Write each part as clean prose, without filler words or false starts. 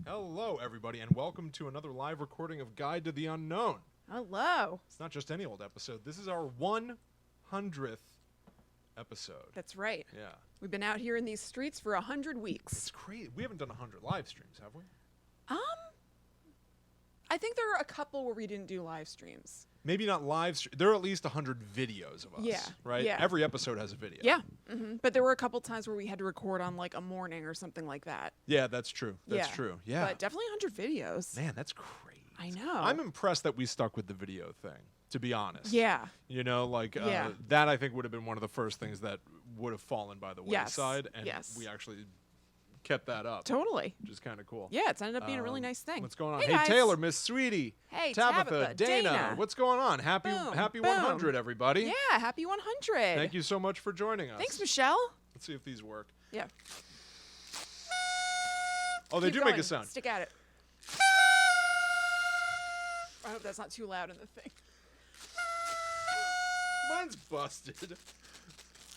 Hello, everybody, and welcome to another live recording of Guide to the Unknown. Hello. It's not just any old episode. This is our 100th episode. That's right. Yeah. We've been out here in these streets for 100 weeks. It's crazy. We haven't done 100 live streams, have we? I think there are a couple where we didn't do live streams. Maybe not live. There are at least 100 videos of us. Yeah, Right? yeah. Every episode has a video. Yeah. But there were a couple times where we had to record on like a morning or something like that. Yeah, that's true. That's Yeah. true. Yeah. But definitely 100 videos. Man, that's crazy. I know. I'm impressed that we stuck with the video thing, to be honest. Yeah. You know, like, Yeah. that I think would have been one of the first things that would have fallen by the Yes. wayside. And Yes. we actually kept that up. Totally. Which is kind of cool. Yeah, it's ended up being a really nice thing. What's going on? Hey, Hey, guys. Taylor, Miss Sweetie. Hey, Tabitha, Dana. Dana. What's going on? Happy Boom, happy boom. 100, everybody. Yeah, happy 100. Thank you so much for joining us. Thanks, Michelle. Let's see if these work. Yeah. Oh, they Keep do going. make a sound. Stick at it. I hope that's not too loud in the thing. Mine's busted.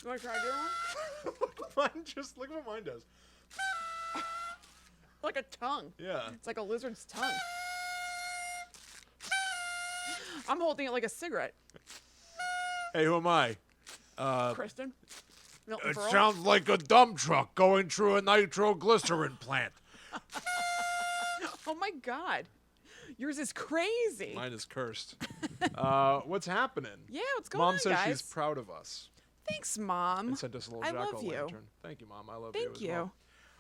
You want to try doing one? Look what mine does. Like a tongue. Yeah. It's like a lizard's tongue. I'm holding it like a cigarette. Hey, who am I? Kristen? Milton It Berle? sounds like a dump truck going through a nitroglycerin plant. Oh my God. Yours is crazy. Mine is cursed. What's happening? Yeah, what's going Mom on, says guys? she's proud of us Thanks, Mom. and sent us a little I love you. jack-o'-lantern. Thank you, Mom. I love you Thank as you.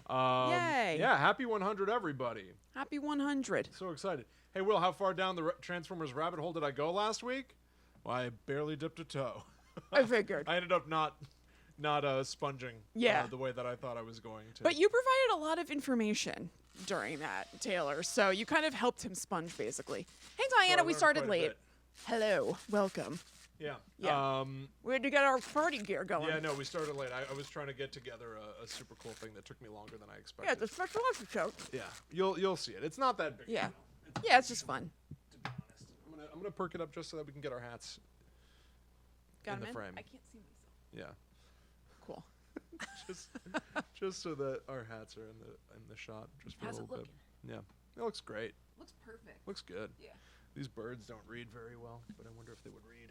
well. Yay. Yeah, happy 100, everybody. Happy 100. So excited. Hey, Will, how far down the Transformers rabbit hole did I go last week? Well, I barely dipped a toe. I figured. I ended up not sponging Yeah. the way that I thought I was going to. But you provided a lot of information during that, Taylor, so you kind of helped him sponge, basically. Hey, So I Diana, we learned started quite a late. bit. Hello. Welcome. Yeah. Yeah. We had to get our party gear going. Yeah, no, we started late. I was trying to get together a super cool thing that took me longer than I expected. Yeah, it's a special episode. Yeah, you'll see it. It's not that big. Yeah. You know, Yeah, it's just fun. to be honest. I'm gonna perk it up just so that we can get our hats Got in the him frame. I can't see myself. Yeah. Cool. just so that our hats are in the shot just for How's a it little looking? bit. Yeah, it looks great. Looks perfect. Looks good. Yeah. These birds don't read very well, but I wonder if they would read.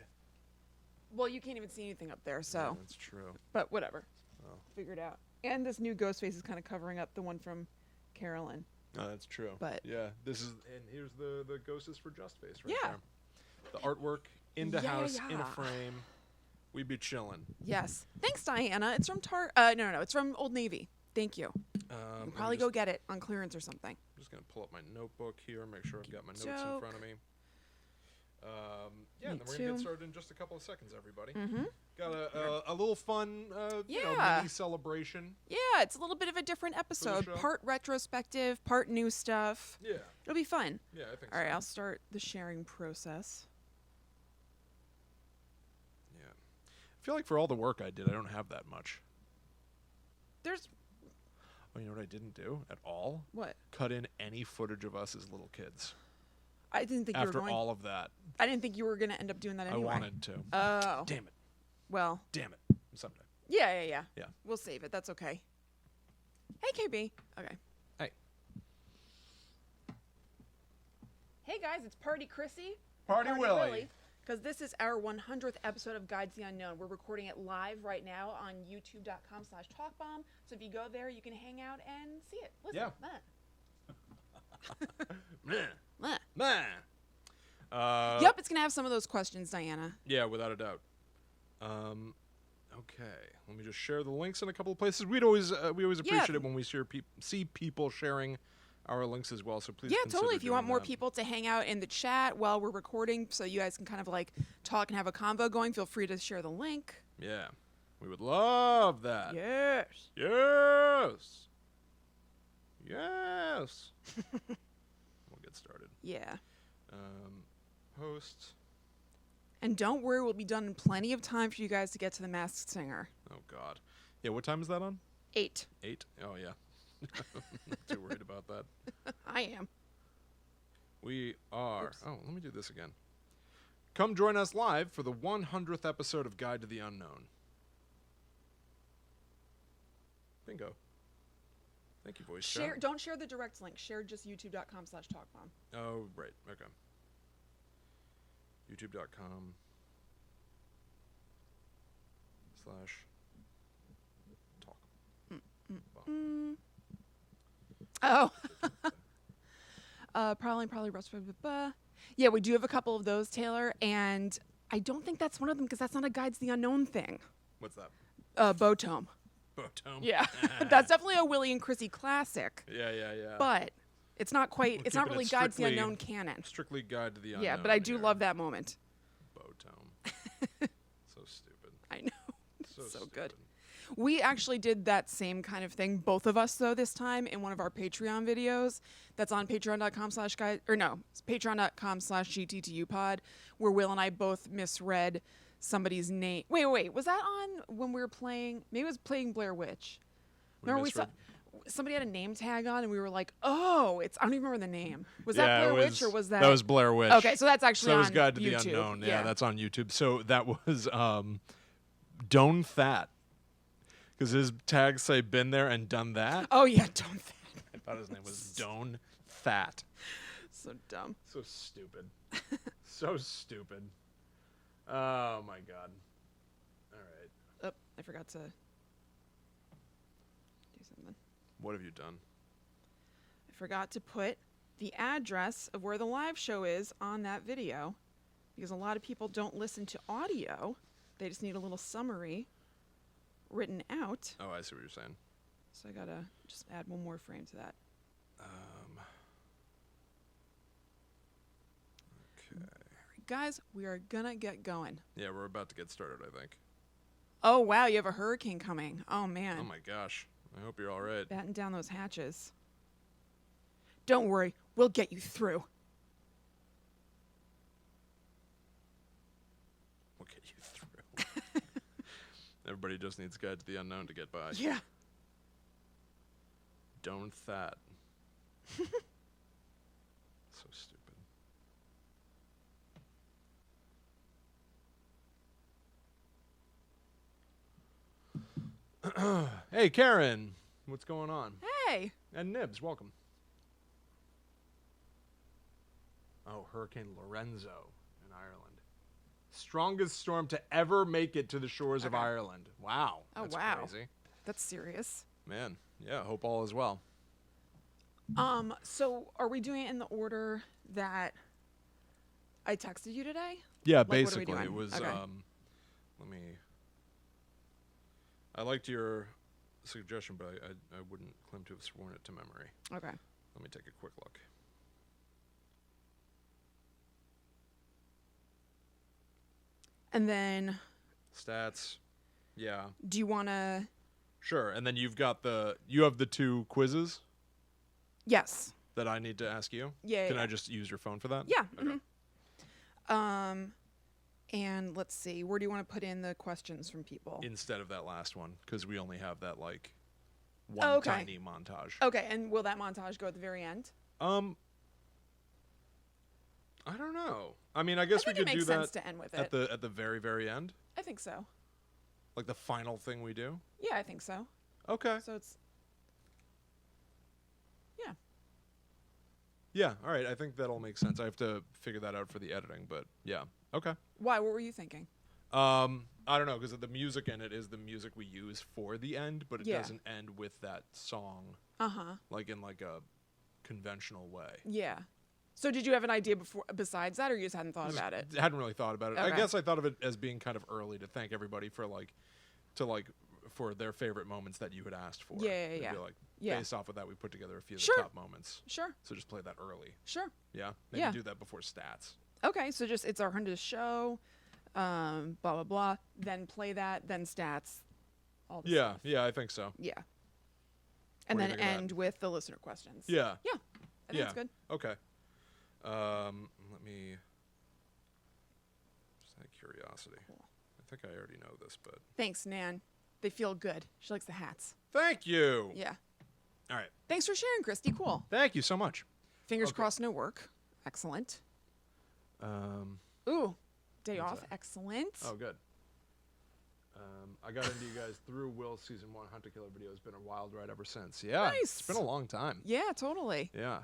Well, you can't even see anything up there, Yeah, so. that's true. But whatever. Oh. Figured out. And this new ghost face is kind of covering up the one from Carolyn. No, that's true. But- yeah, and here's the Ghost is for Just Face right Yeah. there. The artwork in the Yeah, house in a yeah. frame. We be chilling. Yes. Thanks, Diana. It's from no. It's from Old Navy. Thank you. You Let can me probably just, go get it on clearance or something. I'm just gonna pull up my notebook here, make sure I've got my notes in Joke. front of me. Yeah, Me and then we're gonna get too. started in just a couple of seconds, everybody. Mm-hmm. Got a little fun, Yeah. mini celebration. Yeah, it's a little bit of a different episode. show? Part retrospective, part new stuff. Yeah, It'll be fun. yeah, I think All right, so. I'll start the sharing process. Yeah, I feel like for all the work I did, I don't have that much. There's Oh, you know what I didn't do at all? what? Cut in any footage of us as little kids. I didn't think you were After going. all of that, I didn't think you were gonna end up doing that anyway. I wanted to. Oh. Damn it! Well. Damn it! Someday. Yeah. Yeah. We'll save it. That's okay. Hey, KB. Okay. Hey. Hey guys, it's Party Chrissy. Party Willie. Because this is our 100th episode of Guides to the Unknown. We're recording it live right now on youtube.com/talkbomb. So if you go there, you can hang out and see it. Listen. Yeah. Meh. Meh. Meh. Meh. Yep, it's going to have some of those questions, Diana. Yeah, without a doubt. Okay, let me just share the links in a couple of places. We always appreciate it when we see people sharing our links as well. So please, Yeah, consider totally. If you want doing more that. people to hang out in the chat while we're recording so you guys can kind of like talk and have a convo going, feel free to share the link. Yeah, we would love that. Yes. Yes. Yes. We'll get started. Yeah. Host. And don't worry, we'll be done in plenty of time for you guys to get to the Masked Singer. Oh God. Yeah, what time is that on? 8. 8? Oh yeah. Not too worried about that. I am. We are. Oops. Oh, let me do this again. Come join us live for the 100th episode of Guide to the Unknown. Bingo. Thank you, voice Share. chat. Don't share the direct link. Share just youtube.com/talkbomb. Oh, right. Okay. YouTube.com/. Talk. Oh. Probably rest. Yeah, we do have a couple of those, Taylor, and I don't think that's one of them because that's not a Guides the Unknown thing. What's that? Botome. Botome. Yeah, that's definitely a Willie and Chrissy classic. Yeah. But it's not quite. We're It's not keeping really it Guides the strictly- Unknown canon. Strictly Guide to the Unknown. Yeah, but I do here. love that moment. Botome. So stupid. I know. So stupid. good. We actually did that same kind of thing, both of us though, this time in one of our Patreon videos. That's on patreon.com/guide, or no, it's patreon.com/GTTUpod, where Will and I both misread somebody's name. Wait, was that on when we were playing? Maybe it was playing Blair Witch. Remember we saw somebody had a name tag on, and we were like, "Oh, it's." I don't even remember the name. Was that Blair Witch or was that? That was Blair Witch. Okay, so that's actually so on it was Guide to YouTube. the Unknown. Yeah, that's on YouTube. So that was Doan Fat, because his tags say "been there and done that." Oh yeah, don't. I thought his name was Doan Fat. So dumb. So stupid. So stupid. Oh my god. All right. Oh, I forgot to do something. What have you done? I forgot to put the address of where the live show is on that video because a lot of people don't listen to audio. They just need a little summary written out. Oh, I see what you're saying. So I gotta just add one more frame to that. Okay. All right, guys, we are gonna get going. Yeah, we're about to get started, I think. Oh, wow, you have a hurricane coming. Oh, man. Oh my gosh. I hope you're all right. Batten down those hatches. Don't worry, we'll get you through. We'll get you through. Everybody just needs Guide to the Unknown to get by. Yeah. Don't that. So stupid. Hey, Karen. What's going on? Hey. And Nibs, welcome. Oh, Hurricane Lorenzo in Ireland. Strongest storm to ever make it to the shores of Okay. Ireland. Wow. Oh, That's wow. crazy. That's serious. Man, yeah, hope all is well. So are we doing it in the order that I texted you today? Yeah, Like, what are we basically doing? it was Okay. let me I liked your suggestion, but I wouldn't claim to have sworn it to memory. Okay. Let me take a quick look. And then Stats. Yeah. do you want to... Sure. And then you have the two quizzes Yes. that I need to ask you? Yeah. Can yeah. I just use your phone for that? Yeah. Okay. And let's see. Where do you want to put in the questions from people? Instead of that last one, because we only have that like one Oh, okay. tiny montage. Okay. And will that montage go at the very end? I don't know. I mean, I guess we think could it do makes that sense to end with at it. the very, very end, I think so. like the final thing we do. Yeah, I think so. Okay. So it's... Yeah. Yeah. All right. I think that'll make sense. I have to figure that out for the editing, but yeah. Okay. Why? What were you thinking? I don't know, because the music in it is the music we use for the end, but it Yeah. doesn't end with that song, Uh-huh. like in like a conventional way. Yeah. So did you have an idea besides that, or you just hadn't thought about it? Hadn't really thought about it. I Okay. guess I thought of it as being kind of early to thank everybody for for their favorite moments that you had asked for. Yeah, It'd yeah. be like, Yeah. based off of that, we put together a few of Sure. the top moments. Sure. So just play that early. Sure. Yeah? Maybe Yeah. do that before stats. Okay, so just it's our 100th show, blah blah blah. Then play that, then stats, all the Yeah, stuff. yeah, I think so. Yeah. And What do then you think of end with the listener questions. Yeah. Yeah. I think Yeah. it's good. Okay. Let me just out of curiosity. Cool. I think I already know this, but Thanks, Nan. They feel good. She likes the hats. thank you. Yeah. All right. Thanks for sharing, Christy. Cool. Thank you so much. Fingers Okay. crossed, no work. Excellent. Um, Ooh, day What's off. that? Excellent. oh, good. I got into you guys through Will's season 1 Hunt to Killer video. It's been a wild ride ever since. Yeah, Nice. It's been a long time. Yeah, totally. Yeah.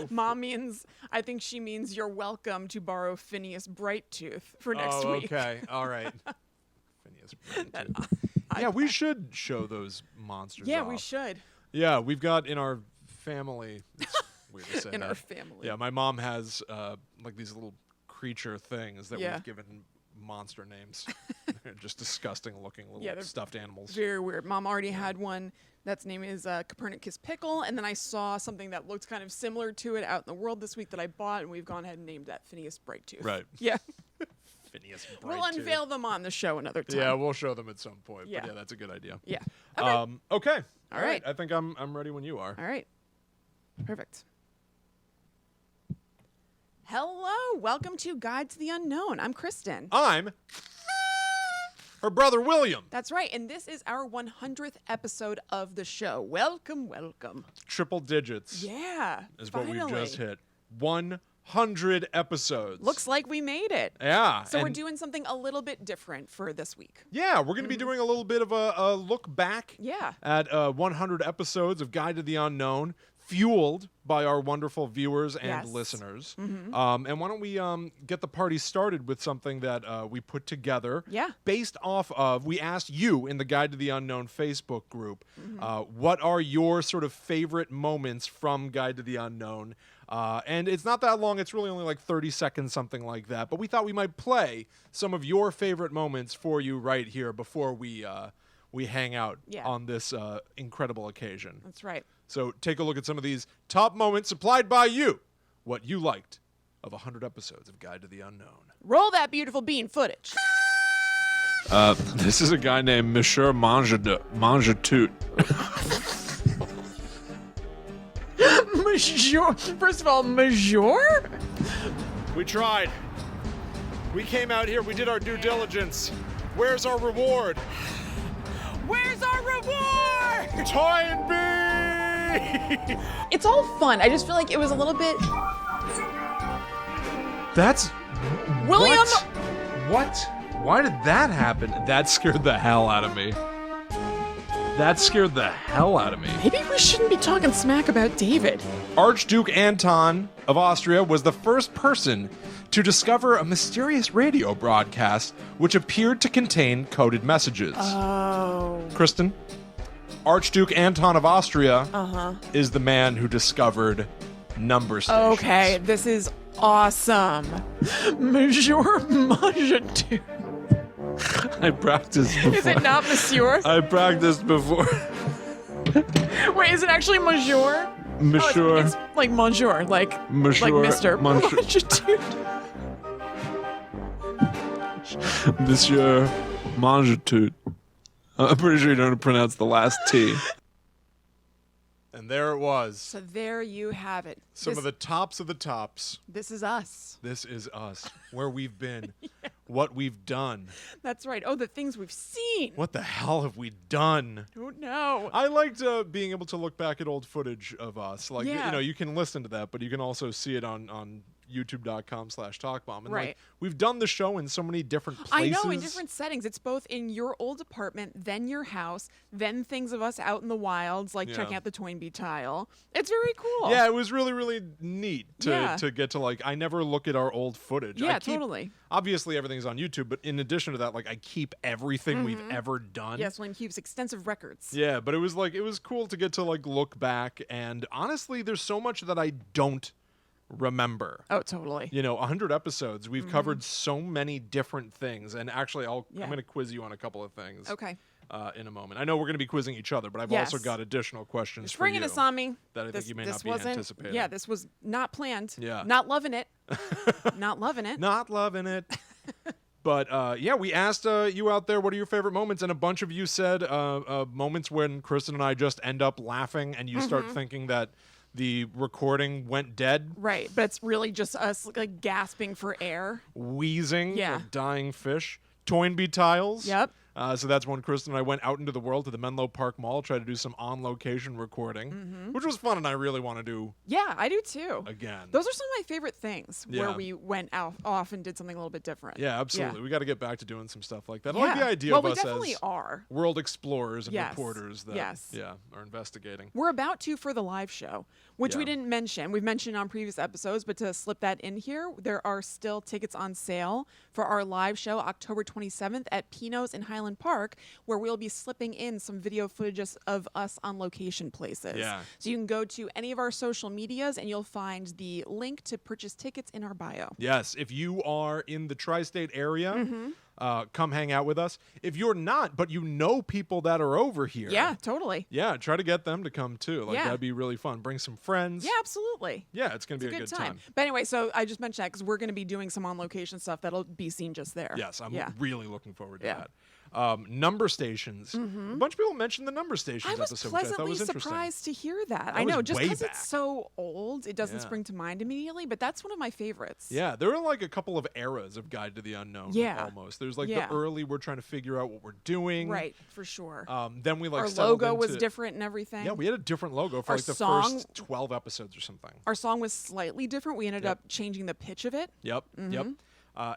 Mom means, I think she means you're welcome to borrow Phineas Brighttooth for next week. Okay. All right. Phineas Brighttooth. Yeah, we should show those monsters Yeah, off. we should. Yeah, we've got in our family. It's weird to say In that. our family. Yeah, my mom has like these little creature things that Yeah. we've given monster names. They're just disgusting looking little Yeah, they're stuffed animals. Very weird. Mom already had one. That's name is Copernicus Pickle, and then I saw something that looked kind of similar to it out in the world this week that I bought, and we've gone ahead and named that Phineas Brighttooth. Right. Yeah. Phineas We'll Brighttooth. unveil them on the show another time. Yeah, we'll show them at some point. Yeah. But yeah, that's a good idea. Yeah. Okay. All right. I think I'm ready when you are. All right. Perfect. Hello. Welcome to Guide to the Unknown. I'm Kristen. I'm her brother William. That's right. And this is our 100th episode of the show. Welcome, welcome. Triple digits Yeah. is finally. what we've just hit. 100 episodes. Looks like we made it. Yeah. So we're and doing something a little bit different for this week. Yeah, we're going to be doing a little bit of a look back Yeah. at 100 episodes of Guide to the Unknown, fueled by our wonderful viewers and Yes. listeners. And why don't we get the party started with something that we put together Yeah. based off of, we asked you in the Guide to the Unknown Facebook group, what are your sort of favorite moments from Guide to the Unknown? And it's not that long. It's really only like 30 seconds, something like that. But we thought we might play some of your favorite moments for you right here before we hang out Yeah. on this incredible occasion. That's right. So take a look at some of these top moments supplied by you. What you liked of 100 episodes of Guide to the Unknown. Roll that beautiful bean footage. This is a guy named Monsieur Mangetout. Monsieur. First of all, Monsieur? We tried. We came out here. We did our due diligence. Where's our reward? Where's our reward? Toy and Bee! It's all fun. I just feel like it was a little bit. That's... William! What? Why did that happen? That scared the hell out of me. That scared the hell out of me. Maybe we shouldn't be talking smack about David. Archduke Anton of Austria was the first person to discover a mysterious radio broadcast which appeared to contain coded messages. Oh. Kristen, Archduke Anton of Austria is the man who discovered number stations. Okay, this is awesome. Monsieur Mangetout. I practiced before. Is it not Monsieur? I practiced before. Wait, is it actually Monsieur? Monsieur. Oh, it's like Monsieur, like Monsieur. Mr. Monsieur. Mangetout. Monsieur Mangetout. I'm pretty sure you don't pronounce the last T. And there it was. So there you have it. Some of the tops of the tops. This is us. This is us. Where we've been. What we've done. That's right. Oh, the things we've seen. What the hell have we done? Don't know. I liked being able to look back at old footage of us. Like, Yeah. you know, you can listen to that, but you can also see it on youtube.com/talkbomb. And Right. like, we've done the show in so many different places. I know, in different settings. It's both in your old apartment, then your house, then things of us out in the wilds, like Yeah. checking out the Toynbee tile. It's very cool. Yeah, it was really, really neat to, Yeah. to get to, like, I never look at our old footage. Yeah, I keep, totally. Obviously, everything's on YouTube, but in addition to that, like, I keep everything we've ever done. Yes, William keeps extensive records. Yeah, but it was cool to get to, like, look back, and honestly, there's so much that I don't remember. Oh, totally. You know, 100 episodes, we've covered so many different things, and actually, I'm Yeah. going to quiz you on a couple of things. Okay. In a moment. I know we're going to be quizzing each other, but I've Yes. also got additional questions for Springing you this on me. that I think you may not be wasn't, anticipating. Yeah, this was not planned. Yeah. Not loving it. Not loving it. Not loving it. But yeah, we asked you out there, what are your favorite moments? And a bunch of you said moments when Kristen and I just end up laughing and you start thinking that the recording went dead. Right, but it's really just us like gasping for air. Wheezing, Yeah. like dying fish. Toynbee tiles. Yep. So that's when Kristen and I went out into the world to the Menlo Park Mall, tried to do some on-location recording, which was fun, and I really want to do Yeah, I do too. again. Those are some of my favorite things where Yeah. we went out off and did something a little bit different. Yeah, absolutely. We got to get back to doing some stuff like that. I Yeah. like the idea Well, of we us definitely as are. world explorers and Yes. reporters that Yes. are investigating. We're about to for the live show, which we Yeah. didn't mention. We've mentioned on previous episodes, but to slip that in here, there are still tickets on sale for our live show October 27th at Pino's in Highland Park, where we'll be slipping in some video footage of us on location places. Yeah. So you can go to any of our social medias and you'll find the link to purchase tickets in our bio. Yes, if you are in the tri-state area, Mm-hmm. come hang out with us. If you're not, but you know people that are over here, Yeah, totally. yeah, try to get them to come too. Like Yeah. that'd be really fun. Bring some friends. Yeah, absolutely. Yeah, it's gonna be It's a good time. But anyway, so I just mentioned that because we're going to be doing some on-location stuff that'll be seen just there. Yes, I'm Yeah. really looking forward to Yeah. that. Number stations. A bunch of people mentioned the number stations I was episode, which I thought pleasantly was interesting. surprised to hear that. I was know, just way because back. it's so old, it doesn't Yeah. spring to mind immediately, but that's one of my favorites. Yeah, there are like a couple of eras of Guide to the Unknown. Yeah. Almost. There's like Yeah. the early, we're trying to figure out what we're doing. Right, for sure. Then we like Our settled logo was into- different and everything. Yeah, we had a different logo for Our like the song- first 12 episodes or something. Our song was slightly different. We ended Yep. up changing the pitch of it. Yep. Yep.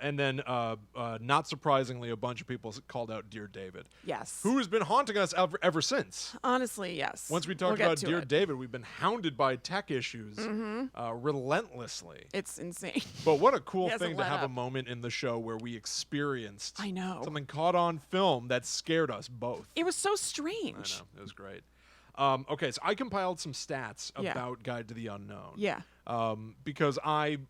And then, not surprisingly, a bunch of people called out Dear David, Yes. who has been haunting us ever since. Honestly, yes. Once we We'll talked get about to Dear it. David, we've been hounded by tech issues relentlessly. It's insane. But what a cool He hasn't thing to let have a up. moment in the show where we experienced I know. something caught on film that scared us both. It was so I strange. know, it was great. Okay, so I compiled some stats Yeah. about Guide to the Unknown. Yeah. Because I'm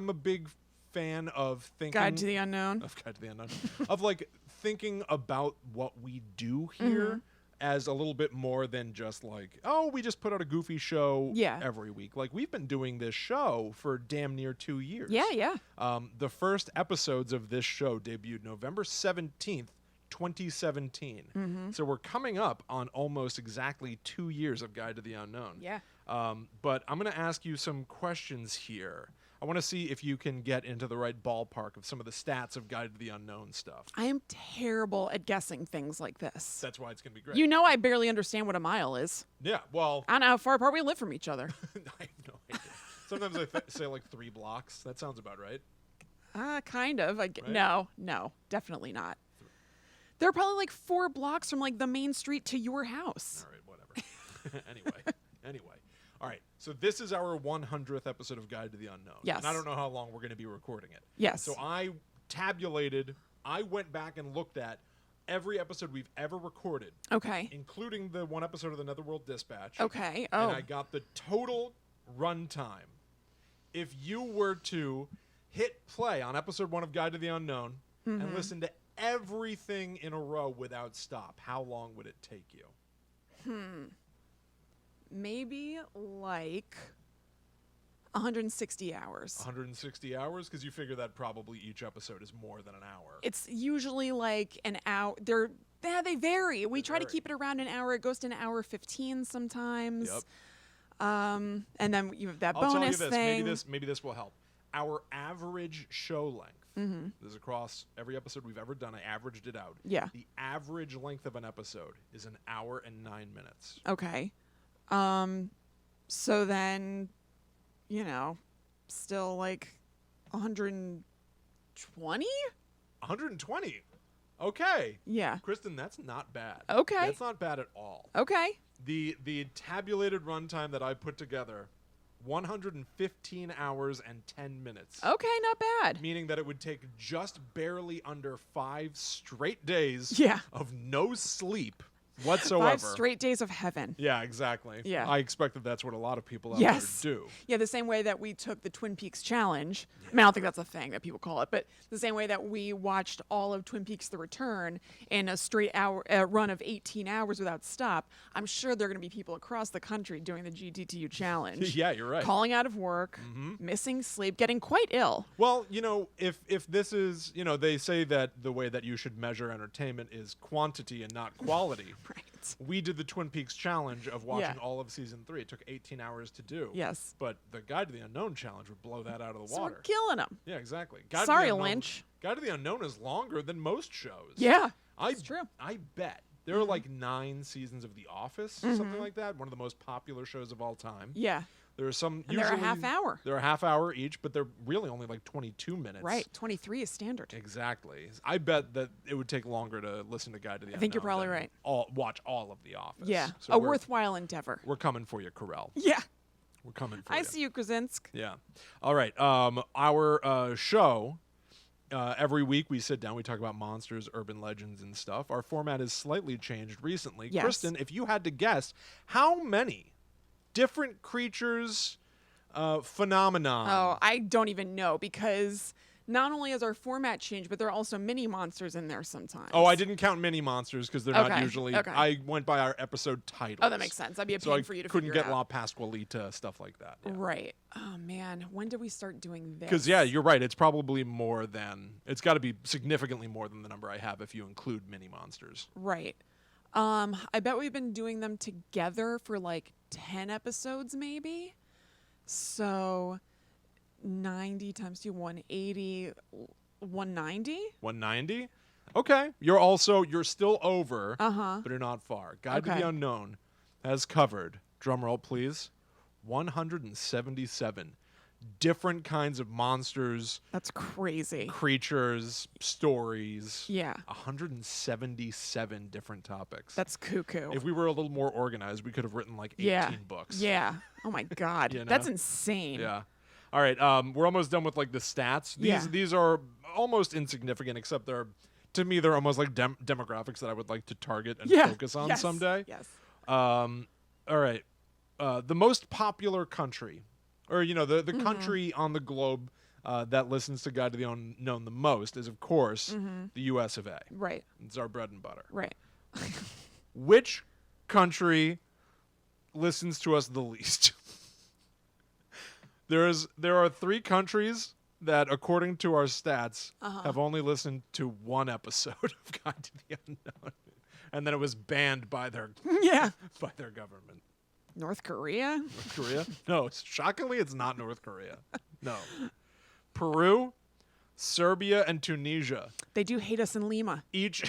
a big fan of thinking Guide to the Unknown. of Guide to the Unknown of like thinking about what we do here Mm-hmm. as a little bit more than just like, oh, we just put out a goofy show Yeah. every week. Like we've been doing this show for damn near 2 years. Yeah, yeah. The first episodes of this show debuted November 17th, 2017. Mm-hmm. So we're coming up on almost exactly 2 years of Guide to the Unknown. Yeah. But I'm going to ask you some questions here. I want to see if you can get into the right ballpark of some of the stats of Guide to the Unknown stuff. I am terrible at guessing things like this. That's why it's going to be great. You know I barely understand what a mile is. Yeah, well, I don't know how far apart we live from each other. I have no idea. Sometimes I say like 3 blocks. That sounds about right. Kind of. Right? No, definitely not. There are probably like 4 blocks from like the main street to your house. All right, whatever. Anyway. All right, so this is our 100th episode of Guide to the Unknown. Yes. And I don't know how long we're going to be recording it. Yes. So I went back and looked at every episode we've ever recorded, Okay. including the one episode of the Netherworld Dispatch. Okay. And Oh. I got the total runtime. If you were to hit play on episode 1 of Guide to the Unknown Mm-hmm. and listen to everything in a row without stop, how long would it take you? Maybe like 160 hours. 160 hours? Because you figure that probably each episode is more than an hour. It's usually like an hour. They vary. We try to vary. keep it around an hour. It goes to an hour 15 sometimes. Yep. And then you have that I'll tell you bonus this. thing. Maybe this will help. Our average show length, Mm-hmm. this is across every episode we've ever done. I averaged it out. Yeah. The average length of an episode is 1 hour and 9 minutes. Okay. So then, still like 120? 120. Okay. Yeah. Kristen, that's not bad. Okay. That's not bad at all. Okay. The tabulated runtime that I put together, 115 hours and 10 minutes. Okay, not bad. Meaning that it would take just barely under 5 straight days Yeah. of no sleep whatsoever. 5 straight days of heaven. Yeah, exactly. Yeah. I expect that that's what a lot of people out Yes. there do. Yeah, the same way that we took the Twin Peaks challenge. I mean, I don't think that's a thing that people call it, but the same way that we watched all of Twin Peaks: The Return in a straight run of 18 hours without stop. I'm sure there are going to be people across the country doing the GTTU challenge. Yeah, you're right. Calling out of work, missing sleep, getting quite ill. Well, if this is, they say that the way that you should measure entertainment is quantity and not quality. Right. We did the Twin Peaks challenge of watching Yeah. all of season 3. It took 18 hours to do. Yes. But the Guide to the Unknown challenge would blow that out of the So water. we're killing them. Yeah, exactly. Guide to Sorry, the Unknown- Lynch. Guide to the Unknown is longer than most shows. Yeah. It's true. I bet there are like 9 seasons of The Office, something like that. One of the most popular shows of all time. Yeah. There are some. And they're a half hour. They're a half hour each, but they're really only like 22 minutes. Right. 23 is standard. Exactly. I bet that it would take longer to listen to Guide to the Unknown. I think you're probably right. Watch all of The Office. Yeah. So A worthwhile endeavor. We're coming for you, Carell. Yeah. We're coming for you. I see you, Krasinski. Yeah. All right. Our show. Every week we sit down, we talk about monsters, urban legends, and stuff. Our format has slightly changed recently. Yes. Kristen, if you had to guess, how many different creatures, phenomenon? Oh, I don't even know because not only has our format changed, but there are also mini monsters in there sometimes. Oh, I didn't count mini monsters because they're not Okay, usually. okay. I went by our episode titles. Oh, that makes sense. That'd be a So pain I for you to couldn't figure get out. La Pascualita, stuff like that. Yeah. Right. Oh man, when did we start doing this? Because you're right. It's probably more than. It's got to be significantly more than the number I have if you include mini monsters. Right. I bet we've been doing them together for like 10 episodes, maybe. So 90 times 2, 180, 190. 190. Okay. You're still over, Uh-huh. but you're not far. Guide to Okay. the Unknown has covered. Drum roll, please. 177 different kinds of monsters, That's crazy. creatures, stories. Yeah. 177 different topics. That's cuckoo. If we were a little more organized, we could have written like 18 yeah. books. Yeah. Oh my God. You know? That's insane. Yeah. All right. We're almost done with like the stats. These are almost insignificant, except to me they're almost like demographics that I would like to target and Yeah. focus on Yes. someday. Yes. All right. The most popular country, or the country on the globe that listens to Guide to the Unknown the most is, of course, the U.S. of A. Right. It's our bread and butter. Right. Which country listens to us the least? There are 3 countries that, according to our stats, have only listened to 1 episode of Guide to the Unknown, and then it was banned by their Yeah. by their government. North Korea? North Korea? No, shockingly, it's not North Korea. No. Peru, Serbia, and Tunisia. They do hate us in Lima. Each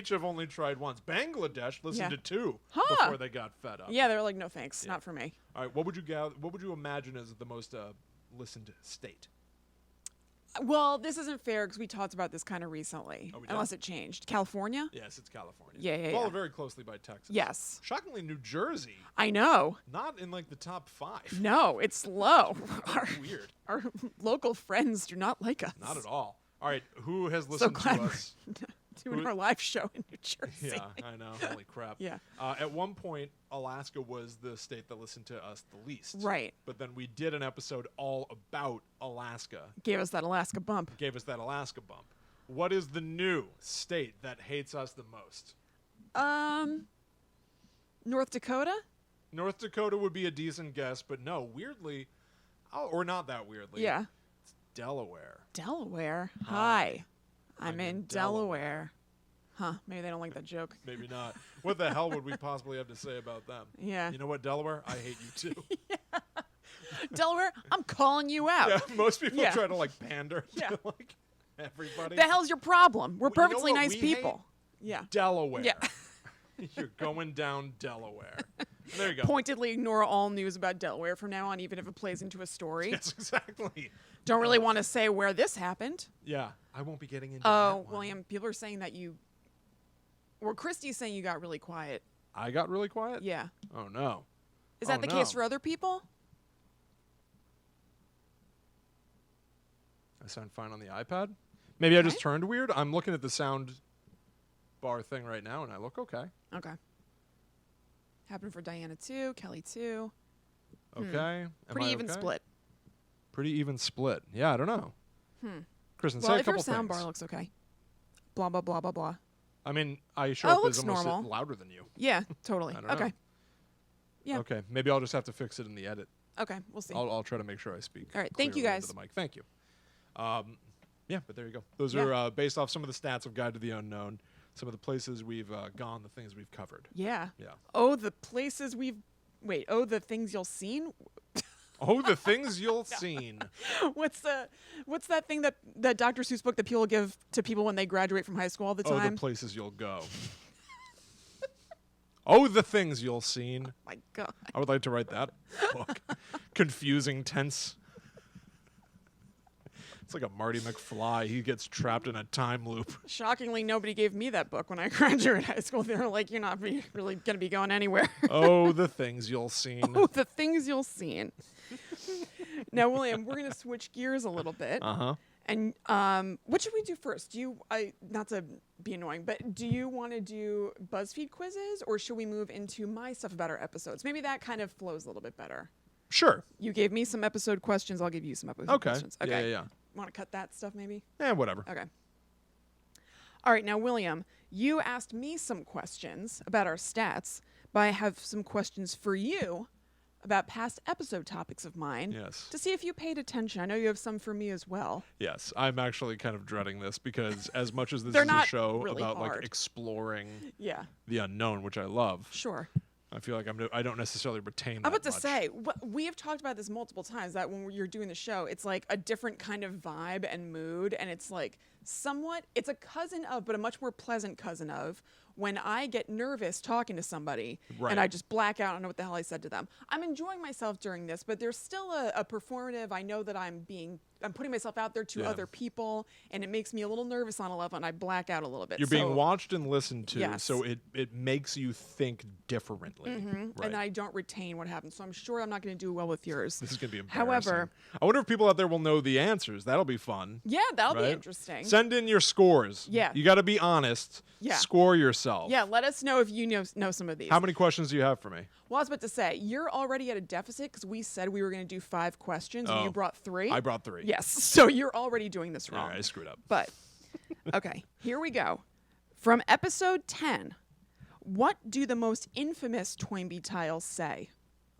have only tried once. Bangladesh listened Yeah. to 2 Huh. before they got fed up. Yeah, they're like, no thanks, not for me. All right, what would you imagine as the most listened state? Well, this isn't fair because we talked about this kind of recently, Oh, we did? unless it changed. California? Yes, it's California. Yeah. Followed very closely by Texas. Yes. Shockingly, New Jersey, I know. not in like the top 5. No, it's low. Weird. Our local friends do not like us. Not at all. All right, who has So listened glad to we're us? doing our live show in New Jersey. Yeah, I know. Holy crap. Yeah. At one point, Alaska was the state that listened to us the least. Right. But then we did an episode all about Alaska. Gave us that Alaska bump. Gave us that Alaska bump. What is the new state that hates us the most? North Dakota? North Dakota would be a decent guess, but no, weirdly, or not that weirdly. Yeah. It's Delaware. Delaware. Hi. Hi. I'm in Delaware. Huh. Maybe they don't like that joke. Maybe not. What the hell would we possibly have to say about them? Yeah. You know what, Delaware? I hate you too. Delaware, I'm calling you out. Yeah, most people Yeah. try to like pander Yeah. to like everybody. The hell's your problem? We're Well, you know perfectly what nice we people. Yeah. Delaware. Yeah. You're going down Delaware. There you go. Pointedly ignore all news about Delaware from now on, even if it plays into a story. Yes, exactly. Don't really want to say where this happened. Yeah, I won't be getting into that Oh, one. William, people are saying that you. Well, Christy's saying you got really quiet. I got really quiet? Yeah. Oh, no. Is that the no. case for other people? I sound fine on the iPad? Maybe I just turned weird? I'm looking at the sound bar thing right now, and I look okay. Okay. Happened for Diana too, Kelly too. Okay. Am Pretty I even okay? split. Pretty even split. Yeah, I don't know. Kristen, Well, say a if your couple sound things. bar looks okay. Blah blah blah blah blah. I mean, I show Oh, it up as looks almost normal. louder than you. Yeah, totally. I don't know. Okay. Yeah. Okay, maybe I'll just have to fix it in the edit. Okay, we'll see. I'll try to make sure I speak. All right, thank you, clearly into guys. The mic. Thank you. Yeah, but there you go. Those Yeah. are based off some of the stats of Guide to the Unknown, some of the places we've gone, the things we've covered. Yeah. Yeah. Oh, the places we've. Wait. Oh, the things you'll seen. Oh, the things you'll seen. What's that thing that Dr. Seuss book that people give to people when they graduate from high school all the Oh, time? the places you'll go. Oh, the things you'll seen. Oh my God. I would like to write that book. Confusing tense. It's like a Marty McFly. He gets trapped in a time loop. Shockingly, nobody gave me that book when I graduated high school. They were like, "You're not really going to be going anywhere." Oh, the things you'll seen. Oh, the things you'll seen. Now, William, we're going to switch gears a little bit. Uh-huh. And what should we do first? Not to be annoying, but do you want to do BuzzFeed quizzes, or should we move into my stuff about our episodes? Maybe that kind of flows a little bit better. Sure. You gave me some episode questions. I'll give you some episode questions. Okay. Yeah. Want to cut that stuff maybe? Whatever. Okay. All right. Now, William, you asked me some questions about our stats, but I have some questions for you about past episode topics of mine. Yes. To see if you paid attention. I know you have some for me as well. Yes. I'm actually kind of dreading this because as much as this They're is a not show really about hard. like exploring Yeah. the unknown, which I love, Sure. I feel like I don't necessarily retain that I'm about to much. say, we have talked about this multiple times, that when you're doing the show, it's like a different kind of vibe and mood, and it's like it's a cousin of, but a much more pleasant cousin of, when I get nervous talking to somebody Right. and I just black out, I don't know what the hell I said to them. I'm enjoying myself during this, but there's still a performative. I know that I'm putting myself out there to Yeah. other people, and it makes me a little nervous on a level, and I black out a little bit. You're being watched and listened to, Yes. so it makes you think differently. Right. and I don't retain what happens. So I'm sure I'm not going to do well with yours. This is going to be embarrassing. However, I wonder if people out there will know the answers. That'll be fun. yeah, that'll Right? be interesting. Send in your scores. Yeah. You got to be honest. Yeah. Score yourself. Yeah, let us know if you know some of these. How many questions do you have for me? Well, I was about to say, you're already at a deficit because we said we were going to do 5 questions and Oh. you brought 3. I brought 3. Yes, so you're already doing this All wrong. right, I screwed up. But, okay, here we go. From episode 10, what do the most infamous Toynbee tiles say?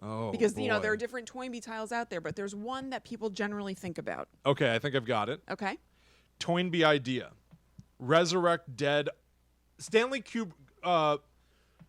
Oh, Because, boy. there are different Toynbee tiles out there, but there's one that people generally think about. Okay, I think I've got it. Okay? Toynbee idea. Resurrect dead. Stanley Kubrick.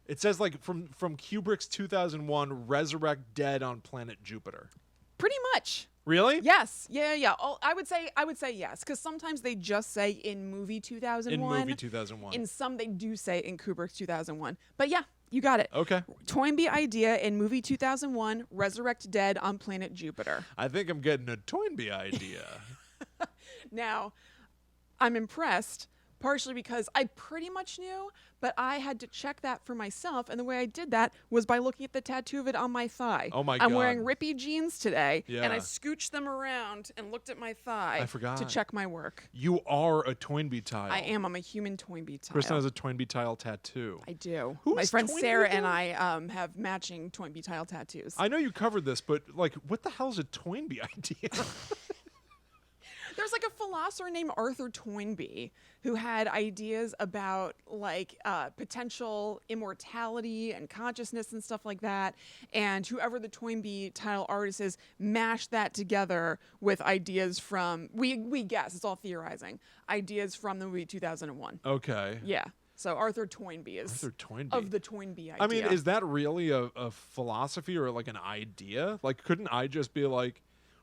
It says like from Kubrick's 2001, resurrect dead on planet Jupiter. Pretty much. Really? Yes. Yeah. Oh, I would say yes, because sometimes they just say in movie 2001. In movie 2001. In some, they do say in Kubrick's 2001. But yeah, you got it. Okay. Toynbee idea in movie 2001, resurrect dead on planet Jupiter. I think I'm getting a Toynbee idea. Now, I'm impressed, partially because I pretty much knew, but I had to check that for myself, and the way I did that was by looking at the tattoo of it on my thigh. Oh my I'm God. wearing rippy jeans today, and I Yeah. scooched them around and looked at my thigh I forgot. to check my work. You are a Toynbee tile. I am. I'm a human Toynbee tile. Kristen has a Toynbee tile tattoo. I do. Who My is friend Toynbee Sarah again? and I have matching Toynbee tile tattoos. I know you covered this, but like, what the hell is a Toynbee idea? There's like a philosopher named Arthur Toynbee who had ideas about like potential immortality and consciousness and stuff like that. And whoever the Toynbee tile artist is mashed that together with ideas from, we guess, it's all theorizing, ideas from the movie 2001. Okay. Yeah. So Arthur Toynbee is Arthur Toynbee. of the Toynbee idea. I mean, is that really a philosophy or like an idea? Like, couldn't I just be like,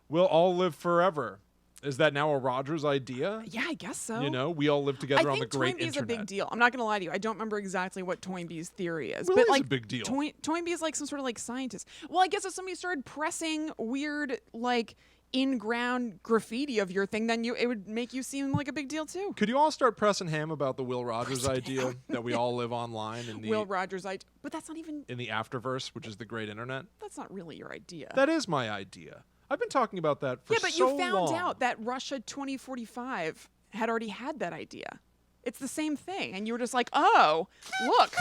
we'll all live forever? Is that now a Rogers idea? Yeah, I guess so. You know, we all live together I on the think great Toynbee is internet. a big deal. I'm not going to lie to you. I don't remember exactly what Toynbee's theory is. Well, but it is like a big deal. Toynbee is like some sort of like scientist. Well, I guess if somebody started pressing weird like in-ground graffiti of your thing, then it would make you seem like a big deal too. Could you all start pressing ham about the Will Rogers idea that we all live online in the Will Rogers idea. But that's not even, in the afterverse, which is the great internet? that's not really your idea. That is my idea. I've been talking about that for yeah, but so you found long. out that Russia 2045 had already had that idea. It's the same thing. And you were just like, oh, look.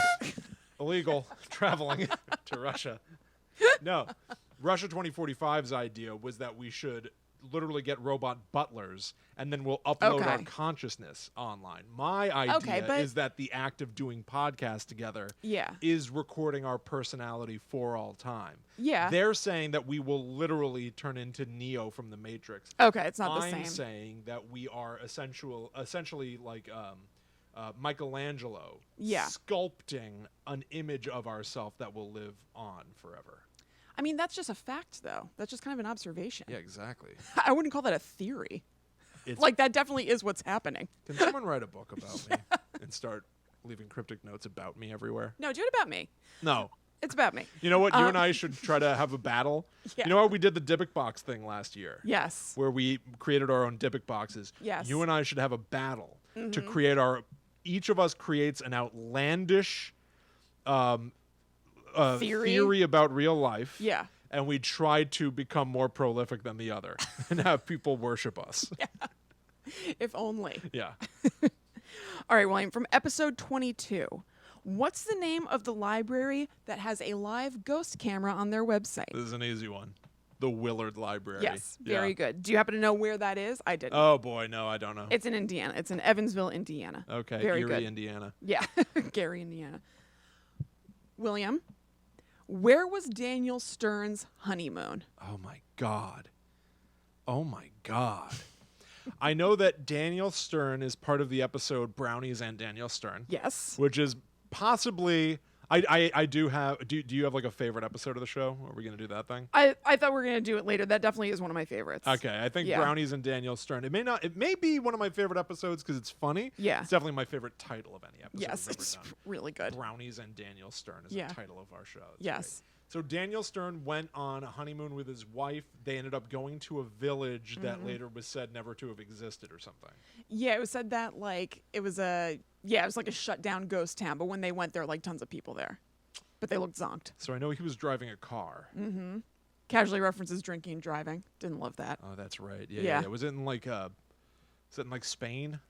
Illegal traveling to Russia. No. Russia 2045's idea was that we should literally get robot butlers and then we'll upload our Okay. consciousness online. My idea but- is that the act of doing podcasts together Yeah. is recording our personality for all time. Yeah. They're saying that we will literally turn into Neo from the Matrix. Okay, it's not the I'm same. saying that we are essentially like Michelangelo Yeah. sculpting an image of ourselves that will live on forever. I mean, that's just a fact, though. That's just kind of an observation. Yeah, exactly. I wouldn't call that a theory. It's Like, that definitely is what's happening. Can someone write a book about me and start leaving cryptic notes about me everywhere? No, do it about me. No. It's about me. You know what? You and I should try to have a battle. Yeah. You know what? We did the Dybbuk box thing last year. Yes. Where we created our own Dybbuk boxes. Yes. You and I should have a battle to create each of us creates an outlandish theory about real life. Yeah. And we try to become more prolific than the other and have people worship us. Yeah. If only. Yeah. All right, William, from episode 22. What's the name of the library that has a live ghost camera on their website? This is an easy one. The Willard Library. Yes, very good. Do you happen to know where that is? I didn't. Oh, boy, no, I don't know. It's in Indiana. It's in Evansville, Indiana. Okay, very Erie, good. Indiana. Yeah, Gary, Indiana. William, where was Daniel Stern's honeymoon? Oh, my God. Oh, my God. I know that Daniel Stern is part of the episode Brownies and Daniel Stern. Yes. Which is possibly... I do have... Do you have, like, a favorite episode of the show? Are we going to do that thing? I thought we were going to do it later. That definitely is one of my favorites. Okay, I think Yeah. Brownies and Daniel Stern. It may be one of my favorite episodes because it's funny. Yeah. It's definitely my favorite title of any episode Yes, we've ever it's done. really good. Brownies and Daniel Stern is Yeah. the title of our show. It's Yes. great. So Daniel Stern went on a honeymoon with his wife. They ended up going to a village that later was said never to have existed or something. Yeah, it was said that like it was like a shut down ghost town, but when they went there, like tons of people there. But they looked zonked. So I know he was driving a car. Casually references drinking and driving. Didn't love that. Oh, that's right. Yeah. Yeah. Was it in like Spain?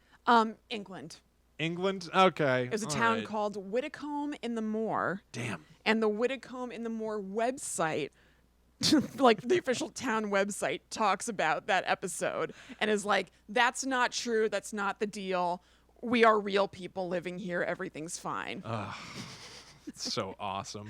England. England? Okay. It was a all town right. called Whitcomb in the Moor. Damn. And the Whitcomb in the Moor website, like the official town website, talks about that episode and is like, that's not true. That's not the deal. We are real people living here. Everything's fine. It's so awesome.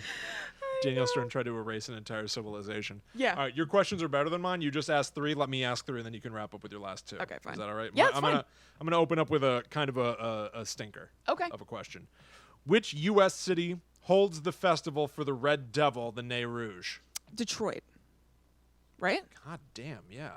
Daniel Stern tried to erase an entire civilization. Yeah. All right, your questions are better than mine. You just asked 3. Let me ask 3, and then you can wrap up with your last 2. Okay, fine. Is that all right? Yeah, it's I'm fine. gonna open up with a kind of a stinker. Okay. Of a question. Which U.S. city holds the festival for the Red Devil, the Nez Rouge? Detroit. Right? God damn, yeah.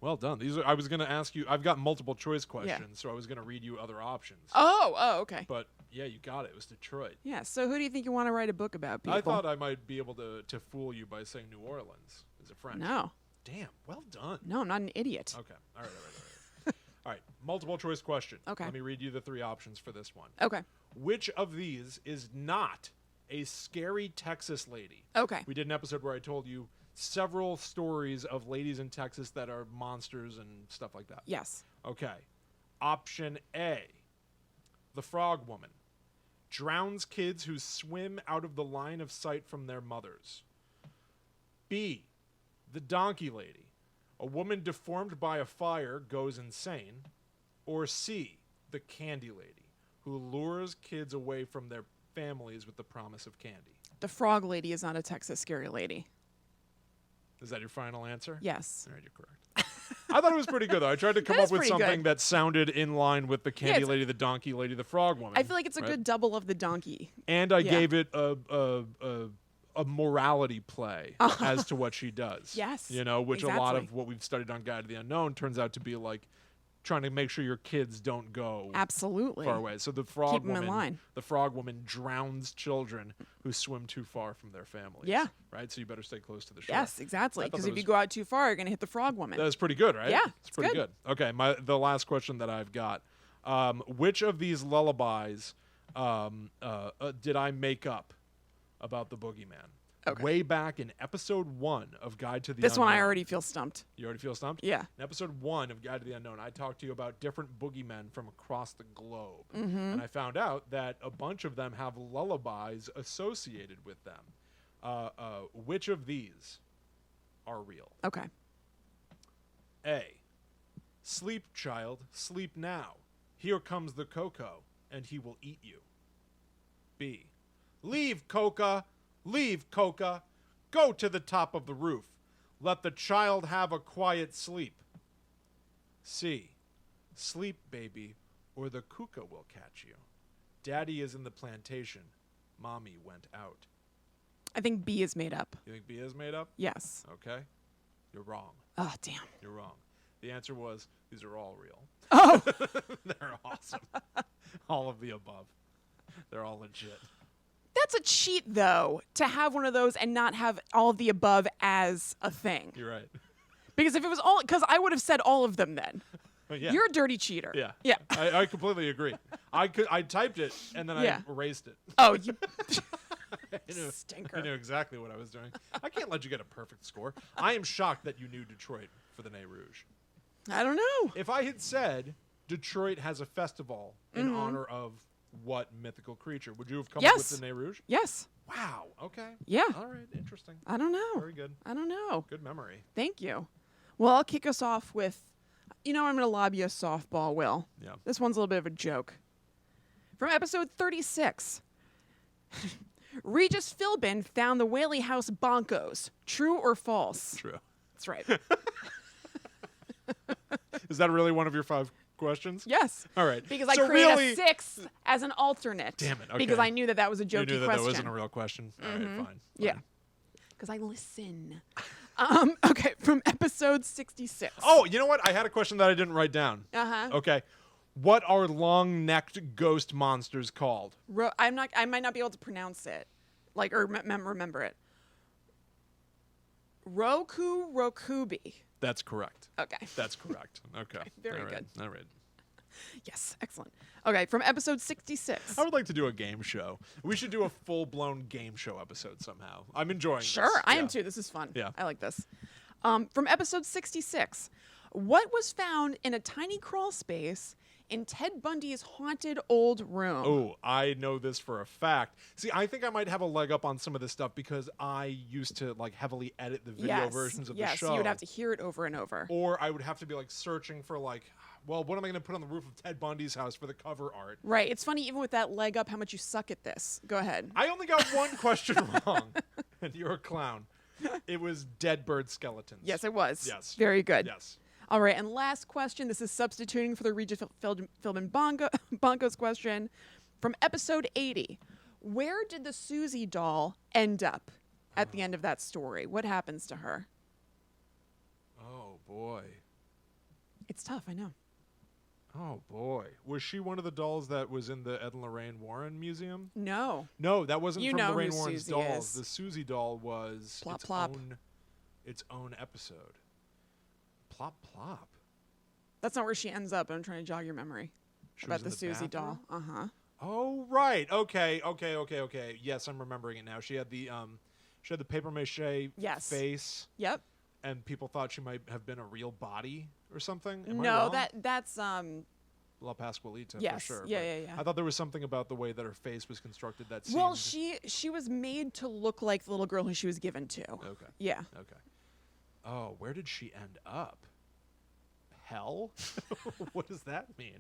Well done. I was gonna ask you. I've got multiple choice questions, so I was gonna read you other options. Oh, okay. But yeah, you got it. It was Detroit. Yeah, so who do you think you want to write a book about, people? I thought I might be able to fool you by saying New Orleans is a French. No. Damn, well done. No, I'm not an idiot. Okay, all right. All right, multiple choice question. Okay. Let me read you the 3 options for this one. Okay. Which of these is not a scary Texas lady? Okay. We did an episode where I told you several stories of ladies in Texas that are monsters and stuff like that. Yes. Okay. Option A, the Frog Woman. Drowns kids who swim out of the line of sight from their mothers. B, the Donkey Lady. A woman deformed by a fire goes insane. Or C, the Candy Lady, who lures kids away from their families with the promise of candy. The frog lady is not a Texas scary lady. Is that your final answer? Yes. All right, you're correct. I thought it was pretty good, though. I tried to come That up is with pretty something good. that sounded in line with the Candy it's- Lady, the Donkey Lady, the Frog Woman. I feel like it's a right? good double of the donkey. And I Yeah. gave it a morality play as to what she does. Yes, You know, which a lot of exactly. what we've studied on Guide to the Unknown turns out to be like trying to make sure your kids don't go Absolutely. far away. So the frog Keep 'em in woman, line. the frog woman drowns children who swim too far from their families. Yeah. Right. So you better stay close to the shore. Yes, exactly. I thought Because that if you was- go out too far, you're going to hit the frog woman. That's pretty good, right? Yeah, it's it's pretty good. good. Okay, the last question that I've got: which of these lullabies did I make up about the boogeyman? Okay. Way back in episode 1 of Guide to the This Unknown. one I already feel stumped. You already feel stumped? Yeah. In episode 1 of Guide to the Unknown, I talked to you about different boogeymen from across the globe. Mm-hmm. And I found out that a bunch of them have lullabies associated with them. Which of these are real? Okay. A. Sleep, child, sleep now. Here comes the Coco, and he will eat you. B. Leave, Coca! Leave, Coca! Go to the top of the roof. Let the child have a quiet sleep. C. Sleep, baby, or the Cuca will catch you. Daddy is in the plantation. Mommy went out. I think B is made up. You think B is made up? Yes. Okay. You're wrong. Oh, damn. You're wrong. The answer was, these are all real. Oh. They're awesome. All of the above. They're all legit. That's a cheat, though, to have one of those and not have all of the above as a thing. You're right. Because if it was all, because I would have said all of them then. Yeah. You're a dirty cheater. Yeah. Yeah. I completely agree. I typed it and then Yeah. I erased it. Oh, you stinker. I knew exactly what I was doing. I can't let you get a perfect score. I am shocked that you knew Detroit for the Nez Rouge. I don't know. If I had said Detroit has a festival in honor of what mythical creature, would you have come up with the Nez Rouge? Yes. Wow. Okay. Yeah. All right. Interesting. I don't know. Very good. I don't know. Good memory. Thank you. Well, I'll kick us off with, I'm going to lob you a softball, Will. Yeah. This one's a little bit of a joke. From episode 36. Regis Philbin found the Whaley House Bonkos. True or false? True. That's right. Is that really one of your 5 questions? Yes. All right. Because I So created really- a 6th as an alternate. Damn it, Because okay. I knew that was a jokey You knew that question. that wasn't a real question. All right, fine. Yeah. Fine. Because I listen. Okay, from episode 66. Oh, you know what? I had a question that I didn't write down. Uh-huh. Okay. What are long-necked ghost monsters called? I might not be able to pronounce it. Or remember it. Rokubi. That's correct. Okay. That's correct. Okay. Very All right. good. All right. Yes, excellent. Okay, from episode 66. I would like to do a game show. We should do a full-blown game show episode somehow. I'm enjoying this. Sure, I am Yeah. too. This is fun. Yeah. I like this. From episode 66. What was found in a tiny crawl space in Ted Bundy's haunted old room? Oh, I know this for a fact. See, I think I might have a leg up on some of this stuff because I used to heavily edit the video versions of the show. Yes, you would have to hear it over and over. Or I would have to be searching for well, what am I going to put on the roof of Ted Bundy's house for the cover art? Right. It's funny, even with that leg up, how much you suck at this. Go ahead. I only got one question wrong, and you're a clown. It was dead bird skeletons. Yes, it was. Yes. Very good. Yes. All right, and last question. This is substituting for the Regis Philbin Bonkos question from episode 80. Where did the Susie doll end up at the end of that story? What happens to her? Oh, boy. It's tough, I know. Oh, boy. Was she one of the dolls that was in the Ed and Lorraine Warren Museum? No. No, that wasn't You from know Lorraine who Warren's Susie dolls. is. The Susie doll was Plop, plop. its own episode. Plop plop. That's not where she ends up. I'm trying to jog your memory She about was the in Susie bathroom? doll. Uh-huh. Oh right. Okay. Yes, I'm remembering it now. She had the paper mache Yes. face, Yep. and people thought she might have been a real body or something. Am I No, wrong? that's La Pascualita Yes. for sure. Yeah, but yeah. I thought there was something about the way that her face was constructed that seemed. well, she was made to look like the little girl who she was given to. Okay. Yeah. Okay. Oh, where did she end up? Hell? What does that mean?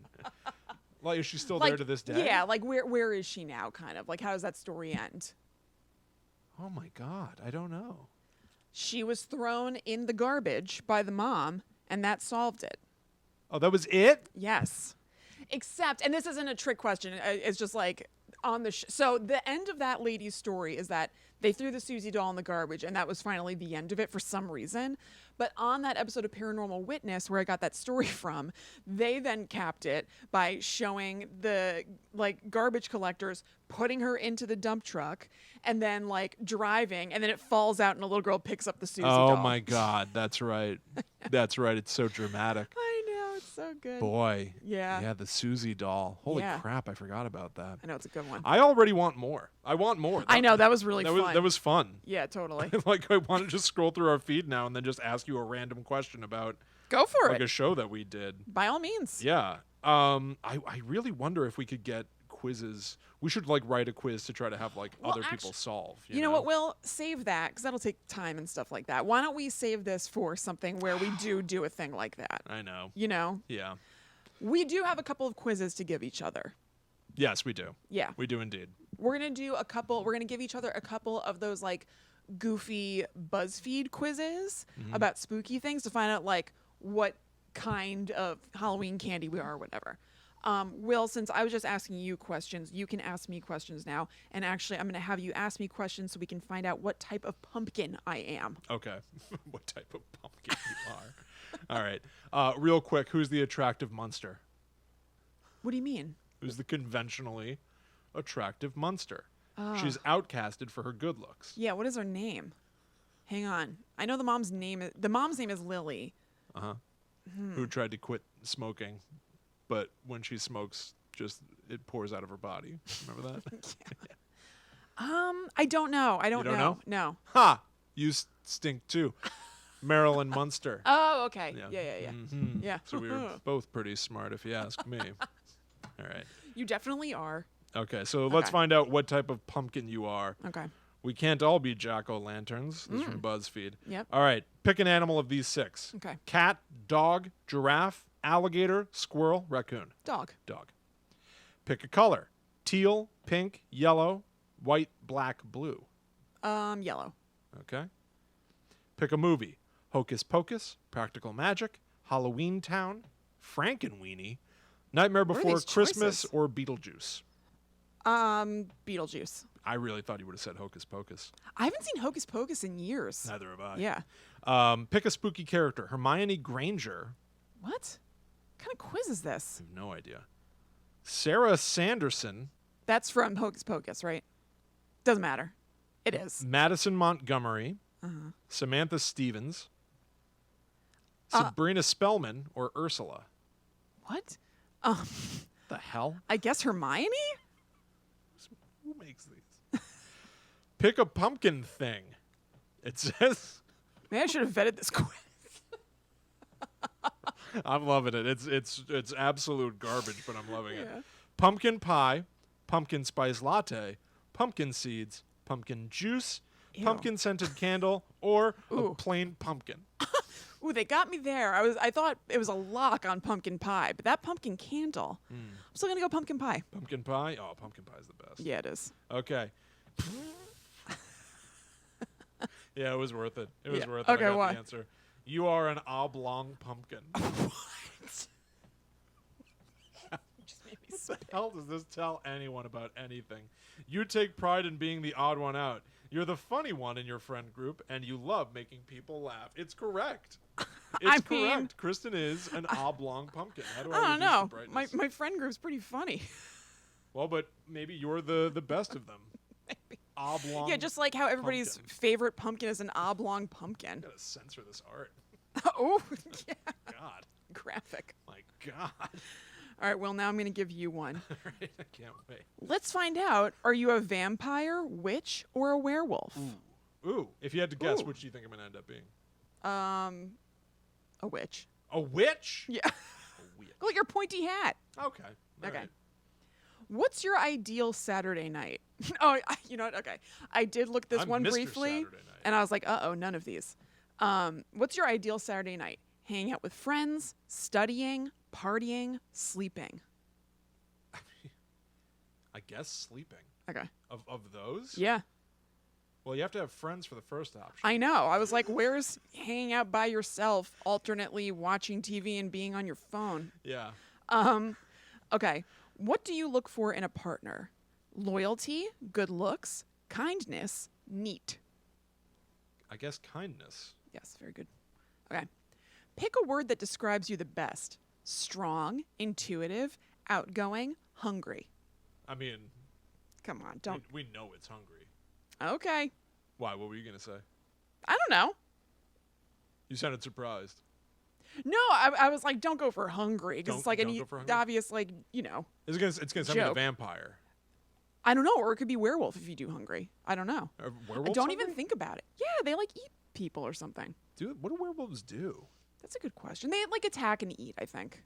Is she still there to this day? Yeah, where is she now, kind of? How does that story end? Oh my God, I don't know. She was thrown in the garbage by the mom, and that solved it. Oh, that was it? Yes. Except, and this isn't a trick question, it's just on the so the end of that lady's story is that they threw the Susie doll in the garbage, and that was finally the end of it for some reason. But on that episode of Paranormal Witness, where I got that story from, they then capped it by showing the garbage collectors putting her into the dump truck and then driving, and then it falls out and a little girl picks up the Susie doll. Oh my God, that's right. That's right. It's so dramatic. I know, it's so good. Boy. Yeah. Yeah, the Susie doll. Holy Yeah. crap, I forgot about that. I know, it's a good one. I already want more. I want more. I know, that was really fun. That was fun. Yeah, totally. I want to just scroll through our feed now and then just ask you a random question about Go for it. a show that we did. By all means. Yeah. I really wonder if we could get quizzes. We should write a quiz to try to have other people solve. You know what? We'll save that because that'll take time and stuff like that. Why don't we save this for something where we do a thing like that? I know. You know? Yeah. We do have a couple of quizzes to give each other. Yes, we do. Yeah. We do indeed. We're going to do a couple. We're going to give each other a couple of those goofy BuzzFeed quizzes about spooky things to find out what kind of Halloween candy we are or whatever. Will, since I was just asking you questions, you can ask me questions now. And actually, I'm going to have you ask me questions so we can find out what type of pumpkin I am. Okay. What type of pumpkin you are. All right. Real quick, who's the attractive monster? What do you mean? Who's the conventionally attractive monster? Oh. She's outcasted for her good looks. Yeah, what is her name? Hang on. I know the mom's name is Lily. Uh-huh. Who tried to quit smoking, but when she smokes, just it pours out of her body. Remember that? I don't know. I don't know. No. Ha! You stink too. Marilyn Munster. Oh, okay. Yeah. Mhm. Yeah. So we were both pretty smart, if you ask me. All right. You definitely are. Okay, so let's find out what type of pumpkin you are. Okay. We can't all be jack-o'-lanterns. This is from BuzzFeed. Yep. All right, pick an animal of these 6. Okay. Cat, dog, giraffe, alligator, squirrel, raccoon. Dog. Dog. Pick a color. Teal, pink, yellow, white, black, blue. Yellow. Okay. Pick a movie. Hocus Pocus, Practical Magic, Halloween Town, Frankenweenie, Nightmare What are Before these Christmas, choices? or Beetlejuice. Beetlejuice. I really thought you would have said Hocus Pocus. I haven't seen Hocus Pocus in years. Neither have I. Yeah. Pick a spooky character. Hermione Granger. What kind of quiz is this? I have no idea. Sarah Sanderson. That's from Hocus Pocus, right? Doesn't matter. It is. Madison Montgomery. Samantha Stevens. Sabrina Spellman or Ursula. What? The hell? I guess Hermione? Who makes these? Pick a pumpkin thing. It says. Maybe I should have vetted this quiz. I'm loving it. It's absolute garbage, but I'm loving it. Yeah. Pumpkin pie, pumpkin spice latte, pumpkin seeds, pumpkin juice, Ew. pumpkin scented candle, or a Ooh. plain pumpkin. Ooh, they got me there. I thought it was a lock on pumpkin pie, but that pumpkin candle. I'm still gonna go pumpkin pie. Pumpkin pie? Oh, pumpkin pie is the best. Yeah, it is. Okay. Yeah, it was worth it. It was Yeah. worth it. Okay, I got why? the answer. You are an oblong pumpkin. Just made me What spit. the hell does this tell anyone about anything? You take pride in being the odd one out. You're the funny one in your friend group, and you love making people laugh. It's correct. It's correct. mean- Kristen is an oblong pumpkin. How do I I don't reduce know. the brightness? My friend group's pretty funny. Well, but maybe you're the best of them. Maybe. Oblong. Yeah, just like how everybody's pumpkin. favorite pumpkin is an oblong pumpkin. I gotta censor this art. Oh, yeah. God. Graphic. My God. All right, well, now I'm going to give you one. Right, I can't wait. Let's find out. Are you a vampire, witch, or a werewolf? Ooh, if you had to guess, Ooh. which do you think I'm gonna end up being? A witch. A witch? Yeah. A witch. Look at your pointy hat. Okay. All Okay. right. What's your ideal Saturday night? You know what? Okay. I did look this I'm one Mr. briefly, Saturday Night. and I was like, uh-oh, none of these. What's your ideal Saturday night? Hanging out with friends, studying, partying, sleeping. I guess sleeping. Okay. Of those? Yeah. Well, you have to have friends for the first option. I know. I was like, where's hanging out by yourself, alternately watching TV and being on your phone? Yeah. Okay. What do you look for in a partner? Loyalty, good looks, kindness, neat. I guess kindness. Yes, very good. Okay. Pick a word that describes you the best. Strong, intuitive, outgoing, hungry. I mean, Come on, don't. we know it's hungry. Okay. Why? What were you gonna say? I don't know. You sounded surprised. No, I was like, don't go for hungry because it's Don't- like an don't go for hungry? obvious, like, It's gonna sound like a Joke. vampire. I don't know, or it could be werewolf if you do hungry. I don't know. Are I werewolves don't even hungry? think about it. Yeah, they like eat people or something. What do werewolves do? That's a good question. They like attack and eat, I think.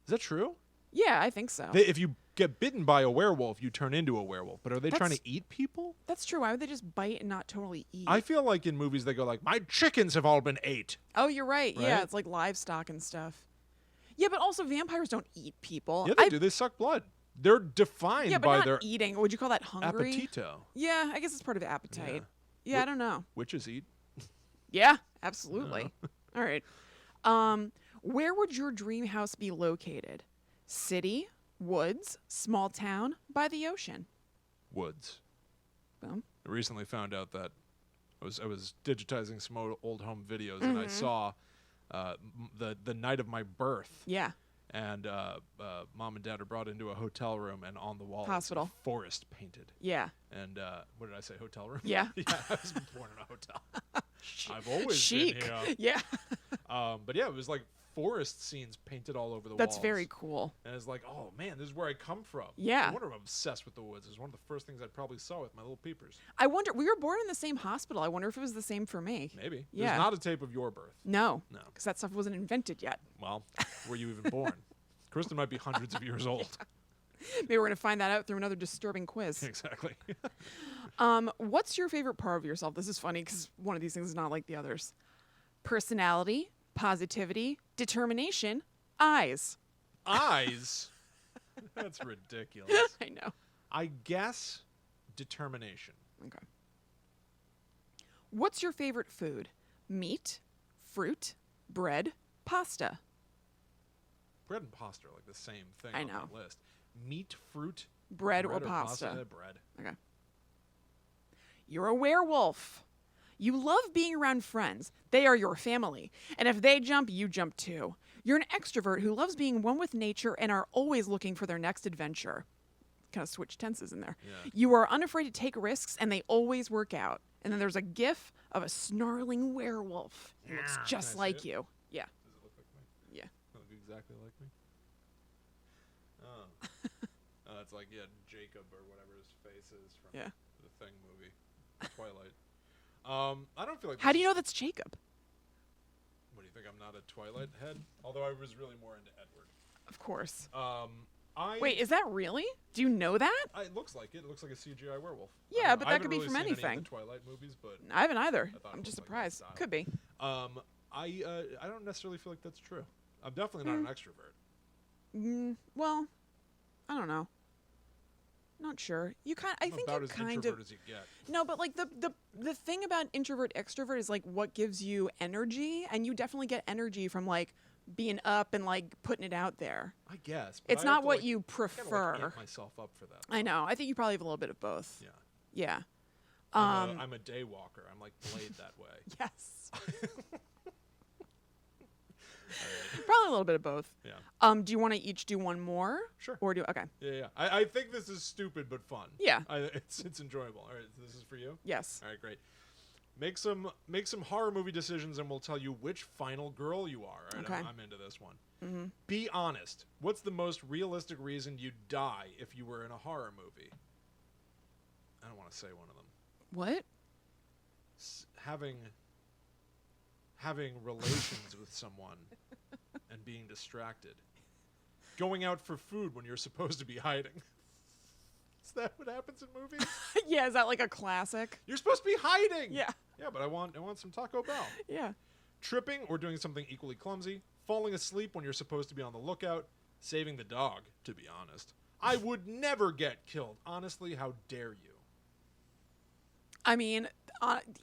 Is that true? Yeah, I think so. If you get bitten by a werewolf, you turn into a werewolf. But are they trying to That's- eat people? That's true. Why would they just bite and not totally eat? I feel like in movies they go like, "My chickens have all been ate." Oh, you're right. Yeah, Right? it's like livestock and stuff. Yeah, but also vampires don't eat people. Yeah, they do. They suck blood. They're defined Yeah, but by not their eating. Would you call that hungry? appetito. Yeah, I guess it's part of appetite. Yeah, What- I don't know. Witches eat. Yeah, absolutely. All right. Where would your dream house be located? City, woods, small town, by the ocean. Woods. Boom. I recently found out that I was digitizing some old home videos, and I saw the night of my birth. Yeah. And mom and dad are brought into a hotel room, and on the wall Hospital. is a forest painted. Yeah. And what did I say? Hotel room? Yeah. Yeah, I was born in a hotel. I've always Chic. been here. Yeah. But yeah, it was like forest scenes painted all over the walls. That's very cool. And it's like, oh man, this is where I come from. Yeah. No wonder I'm obsessed with the woods. It was one of the first things I probably saw with my little peepers. I wonder, we were born in the same hospital. I wonder if it was the same for me. Maybe. Yeah. There's not a tape of your birth. No. No. Because that stuff wasn't invented yet. Well, were you even born? Kristen might be hundreds of years old. Maybe we're going to find that out through another disturbing quiz. Exactly. What's your favorite part of yourself? This is funny because one of these things is not like the others. Personality, positivity, determination, eyes. Eyes? That's ridiculous. I know. I guess determination. Okay. What's your favorite food? Meat, fruit, bread, pasta. Bread and pasta are like the same thing I on know. my list. Meat, fruit, Bread or pasta. bread. Okay. You're a werewolf. You love being around friends. They are your family. And if they jump, you jump too. You're an extrovert who loves being one with nature and are always looking for their next adventure. Kind of switch tenses in there. Yeah. You are unafraid to take risks and they always work out. And then there's a gif of a snarling werewolf. He looks Can just I see like it? you. Yeah. Does it look like me? Yeah. Look exactly like me? Oh. It's like, yeah, Jacob or whatever his face is from Yeah. the Thing movie. Twilight. I don't feel like How this do you is- know that's Jacob? What do you think? I'm not a Twilight head? Although I was really more into Edward. Of course. Wait, is that really? Do you know that? it looks like it. It looks like a CGI werewolf. Yeah, I don't know. but I that haven't could be really from seen any anything. of the Twilight movies, but I haven't either. I thought I'm it just looked like that surprised. style. Could be. I don't necessarily feel like that's true. I'm definitely not an extrovert. Well, I don't know. Not sure. I I'm think about you as kind introvert of. as you get. No, but like the thing about introvert extrovert is like what gives you energy, and you definitely get energy from like being up and like putting it out there. I guess. But It's I not have to, what like, you I gotta, prefer. like, amp myself up for that. I know. I think you probably have a little bit of both. Yeah. Yeah. I'm a day walker. I'm like Blade that way. Yes. Probably a little bit of both. Yeah. Do you want to each do one more? Sure. Or do okay? Yeah. I think this is stupid but fun. Yeah. It's enjoyable. All right. So this is for you. Yes. All right. Great. Make some horror movie decisions, and we'll tell you which final girl you are. All right. Okay. I'm into this one. Mm-hmm. Be honest. What's the most realistic reason you'd die if you were in a horror movie? I don't want to say one of them. What? Having relations with someone and being distracted. Going out for food when you're supposed to be hiding. Is that what happens in movies? Yeah. Is that like a classic? You're supposed to be hiding. Yeah. Yeah, but I want some Taco Bell. Yeah. Tripping or doing something equally clumsy. Falling asleep when you're supposed to be on the lookout. Saving the dog, to be honest. I would never get killed. Honestly, how dare you? I mean,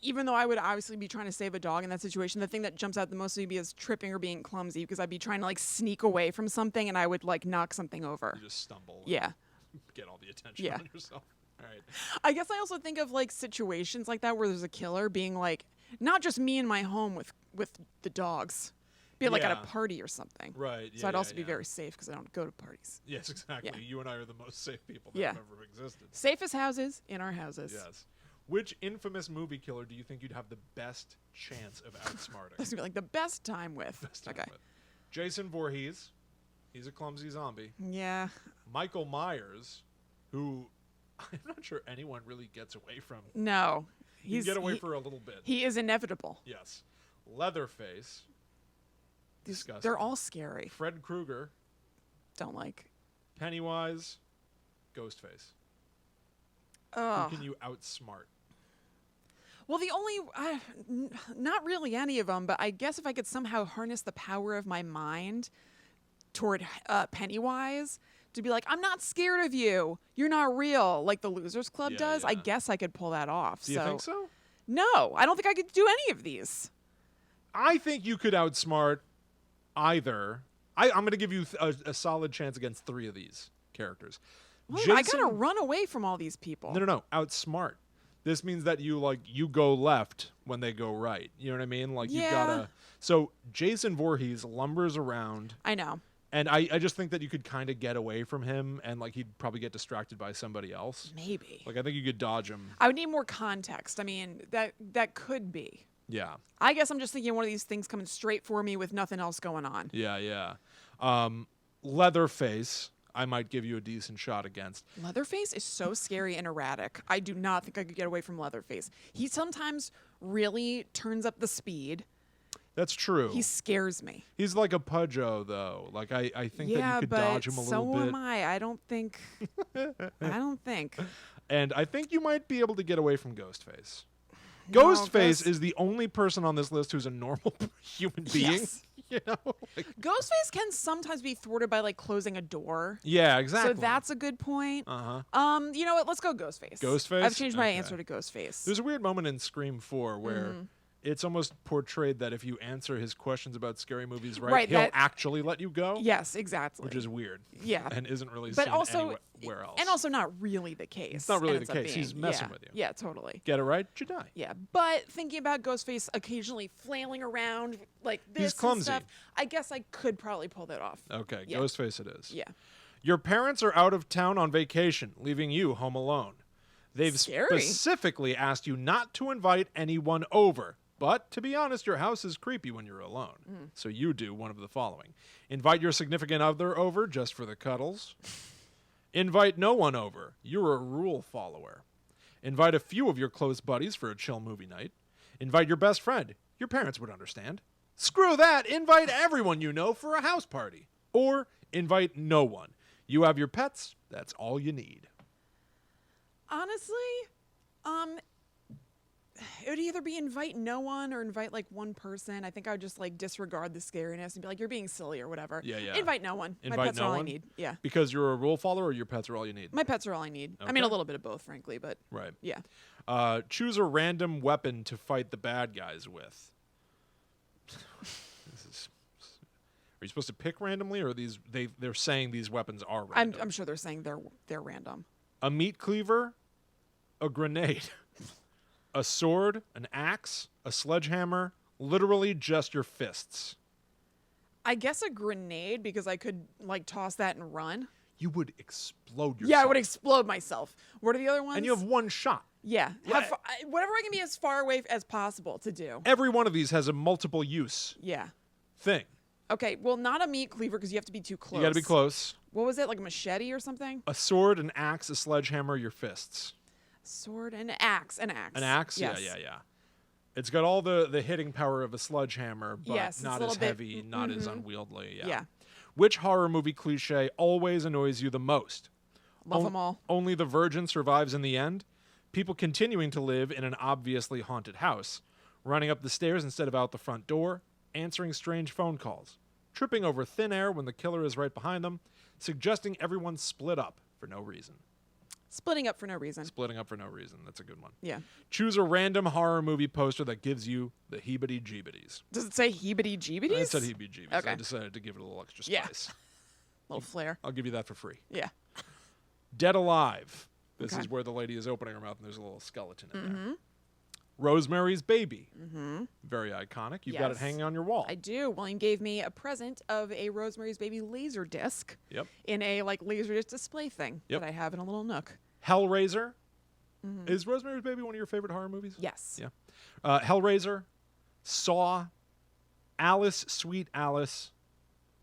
even though I would obviously be trying to save a dog in that situation, the thing that jumps out the most would be is tripping or being clumsy, because I'd be trying to like sneak away from something and I would like knock something over. You just stumble. and Yeah. Get all the attention Yeah. on yourself. All right. I guess I also think of like situations like that where there's a killer being like, not just me in my home with the dogs, be like at a Yeah. party or something. Right. So I'd also be very safe because I don't go to parties. Yes, exactly. Yeah. You and I are the most safe people that Yeah. have ever existed. Safest houses in our houses. Yes. Which infamous movie killer do you think you'd have the best chance of outsmarting? That's gonna be like the best time with. Best time Okay. with. Jason Voorhees. He's a clumsy zombie. Yeah. Michael Myers, who I'm not sure anyone really gets away from. No. You can get away for a little bit. He is inevitable. Yes. Leatherface. Disgusting. They're all scary. Fred Krueger. Don't like. Pennywise. Ghostface. Ugh. Who can you outsmart? Well, the only, not really any of them, but I guess if I could somehow harness the power of my mind toward Pennywise to be like, I'm not scared of you. You're not real, like the Losers Club Yeah, does. I yeah. guess I could pull that off. Do you think so? No, I don't think I could do any of these. I think you could outsmart either I'm going to give you a solid chance against 3 of these characters. Wait, I gotta run away from all these people. No. Outsmart. This means that you go left when they go right. You know what I mean? Like you gotta. So Jason Voorhees lumbers around. I know. And I just think that you could kind of get away from him, and like he'd probably get distracted by somebody else. Maybe. Like I think you could dodge him. I would need more context. I mean, that could be. Yeah. I guess I'm just thinking of one of these things coming straight for me with nothing else going on. Yeah. Leatherface, I might give you a decent shot against. Leatherface is so scary and erratic. I do not think I could get away from Leatherface. He sometimes really turns up the speed. That's true. He scares me. He's like a Pudgeot, though. Like I think that you could dodge him a little bit. So am I. I don't think. And I think you might be able to get away from Ghostface. No, Ghostface is the only person on this list who's a normal human being. Yes. You know? Like, Ghostface can sometimes be thwarted by like closing a door. yeah, exactly. So that's a good point. Uh-huh. You know what? Let's go Ghostface. Ghostface? I've changed my Okay. answer to Ghostface. There's a weird moment in Scream 4 where it's almost portrayed that if you answer his questions about scary movies right, he'll actually let you go. Yes, exactly. Which is weird. Yeah. And isn't really but seen also anywhere else. And also not really the case. It's not really ends the up case. being. He's messing with you. Yeah, totally. Get it right, you die. Yeah, but thinking about Ghostface occasionally flailing around like this He's clumsy. and stuff, I guess I could probably pull that off. Okay, Yeah. Ghostface it is. Yeah. Your parents are out of town on vacation, leaving you home alone. They've Scary. specifically asked you not to invite anyone over. But, to be honest, your house is creepy when you're alone. So you do one of the following. Invite your significant other over just for the cuddles. Invite no one over. You're a rule follower. Invite a few of your close buddies for a chill movie night. Invite your best friend. Your parents would understand. Screw that. Invite everyone you know for a house party. Or invite no one. You have your pets. That's all you need. Honestly, it would either be invite no one or invite like one person. I think I would just like disregard the scariness and be like, you're being silly or whatever. Yeah. Invite no one. My Invite pets no are all one? I need. Yeah. Because you're a rule follower or your pets are all you need? My pets are all I need. I Okay. mean, a little bit of both, frankly, but Right. yeah. Choose a random weapon to fight the bad guys with. Are you supposed to pick randomly, or they're saying these weapons are random? I'm sure they're saying they're random. A meat cleaver, a grenade, a sword, an axe, a sledgehammer, literally just your fists. I guess a grenade because I could like toss that and run. You would explode yourself. Yeah, I would explode myself. What are the other ones? And you have one shot. Yeah, What? whatever I can be as far away as possible to do. Every one of these has a multiple use Yeah. thing. Okay, well, not a meat cleaver because you have to be too close. You got to be close. What was it, like a machete or something? A sword, an axe, a sledgehammer, your fists. Sword and axe. An axe. An axe? Yes. Yeah. It's got all the hitting power of a sledgehammer, but Yes, it's not a little as bit- heavy, not as unwieldy. Yeah. Which horror movie cliche always annoys you the most? Love them all. Only the virgin survives in the end? People continuing to live in an obviously haunted house? Running up the stairs instead of out the front door? Answering strange phone calls? Tripping over thin air when the killer is right behind them? Suggesting everyone split up for no reason? Splitting up for no reason. Splitting up for no reason. That's a good one. Yeah. Choose a random horror movie poster that gives you the heebity-jeebities. Does it say heebity-jeebities? I said heebie-jeebies. Okay. I decided to give it a little extra Yeah. spice. Little flair. I'll give you that for free. Yeah. Dead Alive. This Okay. is where the lady is opening her mouth and there's a little skeleton in there. Rosemary's Baby. Very iconic. You've got it Yes. hanging on your wall. I do. William gave me a present of a Rosemary's Baby laser disc Yep. in a like laser disc display thing Yep. that I have in a little nook. Hellraiser. Is Rosemary's Baby one of your favorite horror movies? Yes. Yeah. Hellraiser. Saw. Alice, Sweet Alice.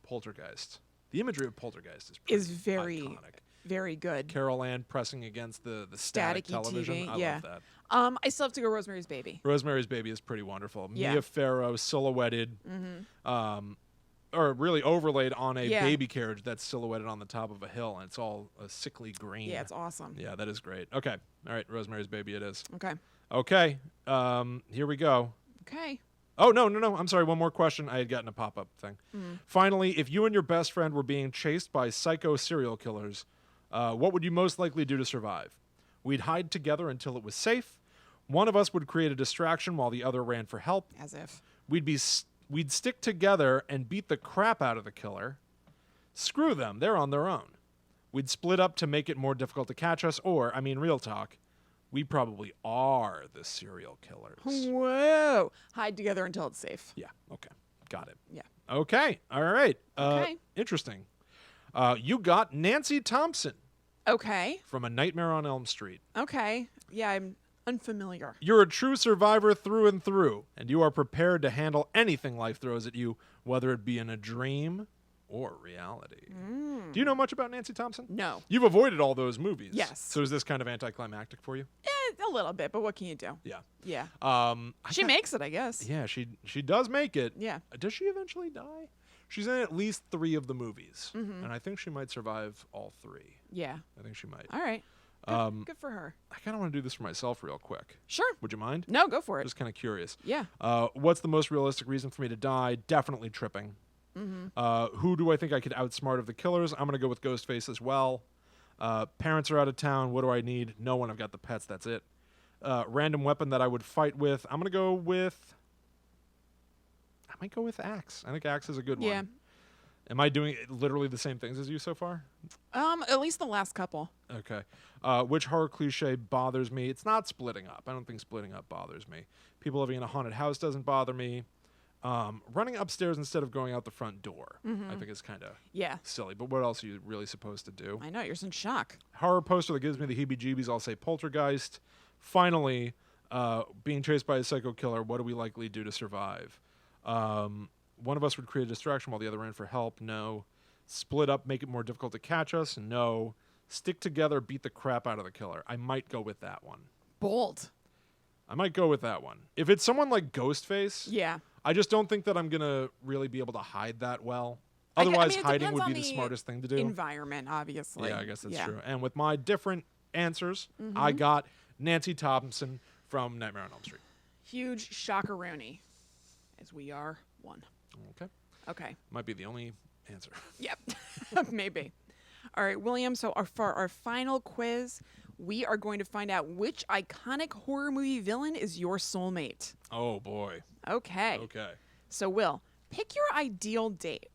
Poltergeist. The imagery of Poltergeist is Very, iconic. very good. Carol Ann pressing against the static Staticky television. TV, I yeah. love that. I still have to go Rosemary's Baby. Rosemary's Baby is pretty wonderful. Yeah. Mia Farrow silhouetted, or really overlaid on a Yeah. baby carriage that's silhouetted on the top of a hill, and it's all a sickly green. Yeah, it's awesome. Yeah, that is great. Okay, all right, Rosemary's Baby it is. Okay. Okay, here we go. Okay. Oh, no. I'm sorry, one more question. I had gotten a pop-up thing. Finally, if you and your best friend were being chased by psycho serial killers, what would you most likely do to survive? We'd hide together until it was safe. One of us would create a distraction while the other ran for help. As if. We'd stick together and beat the crap out of the killer. Screw them. They're on their own. We'd split up to make it more difficult to catch us, or, I mean, real talk, we probably are the serial killers. Whoa. Hide together until it's safe. Yeah, okay. Got it. Yeah. Okay, all right. Okay. Interesting. You got Nancy Thompson Okay. from A Nightmare on Elm Street. Okay. Yeah, I'm unfamiliar. You're a true survivor through and through, and you are prepared to handle anything life throws at you, whether it be in a dream or reality. Do you know much about Nancy Thompson? No. You've avoided all those movies. Yes. So is this kind of anticlimactic for you? A little bit, but what can you do? Yeah. Yeah. I She thought- makes it, I guess. Yeah, she does make it. Yeah. Does she eventually die? She's in at least 3 of the movies, and I think she might survive all 3. Yeah. I think she might. All right. Good for her. I kind of want to do this for myself real quick. Sure. Would you mind? No, go for it. Just kind of curious. Yeah. What's the most realistic reason for me to die? Definitely tripping. Who do I think I could outsmart of the killers? I'm going to go with Ghostface as well. Parents are out of town. What do I need? No one. I've got the pets. That's it. Random weapon that I would fight with. I might go with axe. I think axe is a good Yeah. one. Am I doing literally the same things as you so far? At least the last couple. Okay. Which horror cliche bothers me? It's not splitting up. I don't think splitting up bothers me. People living in a haunted house doesn't bother me. Running upstairs instead of going out the front door, I think is kind of Yeah. silly. But what else are you really supposed to do? I know, you're in shock. Horror poster that gives me the heebie-jeebies, I'll say Poltergeist. Finally, being chased by a psycho killer, what do we likely do to survive? One of us would create a distraction while the other ran for help. No. Split up, make it more difficult to catch us. No. Stick together, beat the crap out of the killer. I might go with that one. Bold. I might go with that one. If it's someone like Ghostface, Yeah. I just don't think that I'm going to really be able to hide that well. I mean, Otherwise, it hiding depends would on be the smartest thing to do. Environment, obviously. Yeah, I guess that's Yeah. true. And with my different answers, I got Nancy Thompson from Nightmare on Elm Street. Huge shockaroonie, as we are one. Okay. Okay. Might be the only answer. Yep. Maybe. All right, William. So for our final quiz, we are going to find out which iconic horror movie villain is your soulmate. Oh, boy. Okay. Okay. So, Will, pick your ideal date.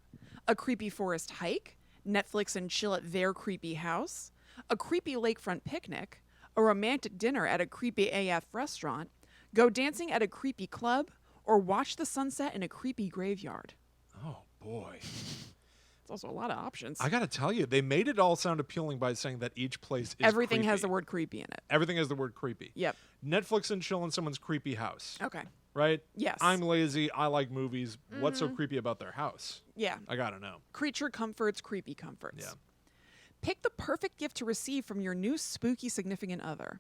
A creepy forest hike, Netflix and chill at their creepy house, a creepy lakefront picnic, a romantic dinner at a creepy AF restaurant, go dancing at a creepy club, or watch the sunset in a creepy graveyard. Oh, boy. It's also a lot of options. I got to tell you, they made it all sound appealing by saying that each place is Everything has the creepy. word creepy in it. Everything has the word creepy. Yep. Netflix and chill in someone's creepy house. Okay. Right? Yes. I'm lazy. I like movies. What's so creepy about their house? Yeah. I got to know. Creature comforts, creepy comforts. Yeah. Pick the perfect gift to receive from your new spooky significant other.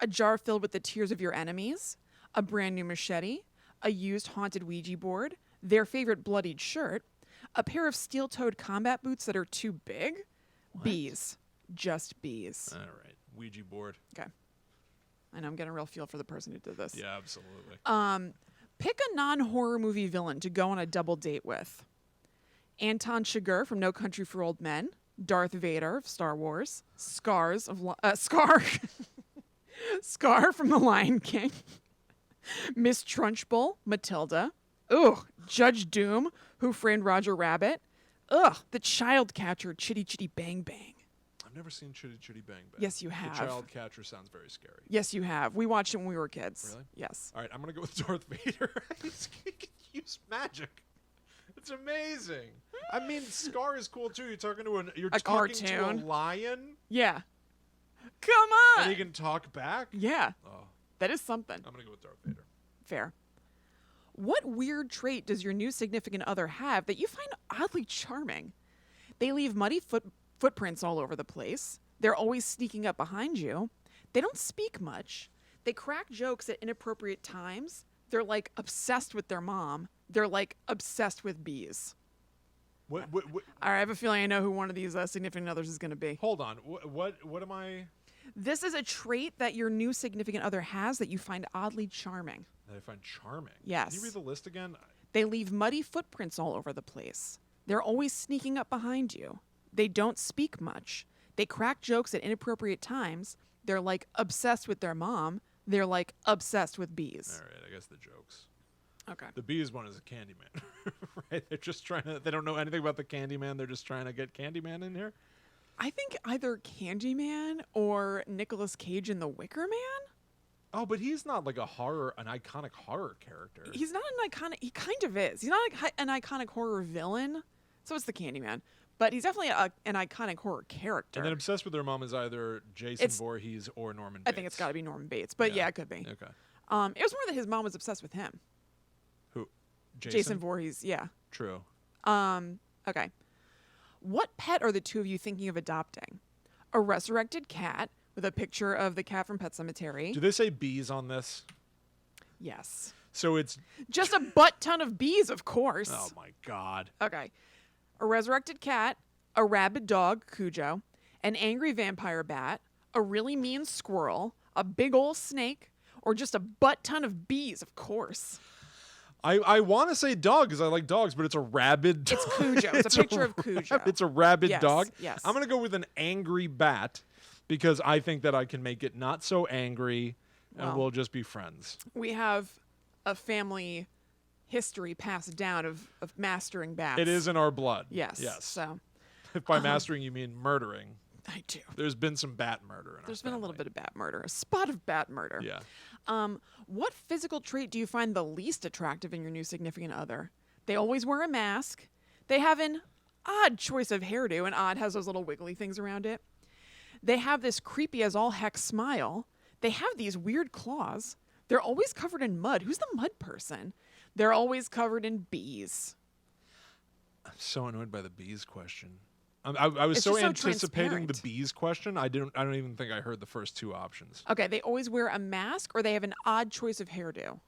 A jar filled with the tears of your enemies, a brand new machete, a used haunted Ouija board, their favorite bloodied shirt, a pair of steel-toed combat boots that are too big, bees. Just bees. All right. Ouija board. Okay. I know I'm getting a real feel for the person who did this. Yeah, absolutely. Pick a non-horror movie villain to go on a double date with. Anton Chigurh from No Country for Old Men, Darth Vader of Star Wars, Scar from The Lion King, Miss Trunchbull, Matilda, Judge Doom, Who Framed Roger Rabbit, the child catcher, Chitty Chitty Bang Bang. I've never seen Chitty Chitty Bang Bang. Yes, you have. The child catcher sounds very scary. Yes, you have. We watched it when we were kids. Really? Yes. All right, I'm going to go with Darth Vader. He can use magic. It's amazing. I mean, Scar is cool too. You're talking to a cartoon. lion, Yeah. Come on. and he can talk back. Yeah. Oh, That is something. I'm gonna go with Darth Vader. Fair. What weird trait does your new significant other have that you find oddly charming? They leave muddy footprints all over the place. They're always sneaking up behind you. They don't speak much. They crack jokes at inappropriate times. They're like obsessed with their mom. They're like obsessed with bees. What? All right, I have a feeling I know who one of these significant others is going to be. Hold on. What am I? This is a trait that your new significant other has that you find oddly charming. That I find charming. Yes. Can you read the list again? They leave muddy footprints all over the place. They're always sneaking up behind you. They don't speak much. They crack jokes at inappropriate times. They're like obsessed with their mom. They're like obsessed with bees. All right, I guess the jokes. Okay. The bees one is a Candyman, right? They're just trying to. They don't know anything about the Candyman. They're just trying to get Candyman in here. I think either Candyman or Nicolas Cage in The Wicker Man. Oh, but he's not like an iconic horror character. He's not an iconic. He kind of is. He's not like an iconic horror villain. So it's the Candyman, but he's definitely an iconic horror character. And then Obsessed with Their Mom is either Jason Voorhees or Norman Bates. I think it's got to be Norman Bates, but yeah, it could be. Okay. It was more that his mom was obsessed with him. Who? Jason Voorhees. Yeah. True. Okay. What pet are the two of you thinking of adopting? A resurrected cat with a picture of the cat from Pet Sematary. Do they say bees on this? Yes. So it's just a butt ton of bees, of course. Oh my God. Okay. A resurrected cat, a rabid dog, Cujo, an angry vampire bat, a really mean squirrel, a big old snake, or just a butt ton of bees, of course. I want to say dog because I like dogs, but it's a rabid dog. It's Cujo. It's a picture of Cujo. It's a rabid dog. Yes. I'm going to go with an angry bat because I think that I can make it not so angry and we'll just be friends. We have a family history passed down of mastering bats. It is in our blood. Yes. Yes. So, if by mastering you mean murdering. I do. There's been some bat murder. There's been a little bit of bat murder, a spot of bat murder. Yeah. What physical trait do you find the least attractive in your new significant other? They always wear a mask. They have an odd choice of hairdo, and odd has those little wiggly things around it. They have this creepy as all heck smile. They have these weird claws. They're always covered in mud. Who's the mud person? They're always covered in bees. I'm so annoyed by the bees question. I was It's so just so anticipating the transparent. bees question. I don't even think I heard the first two options. Okay, they always wear a mask, or they have an odd choice of hairdo. An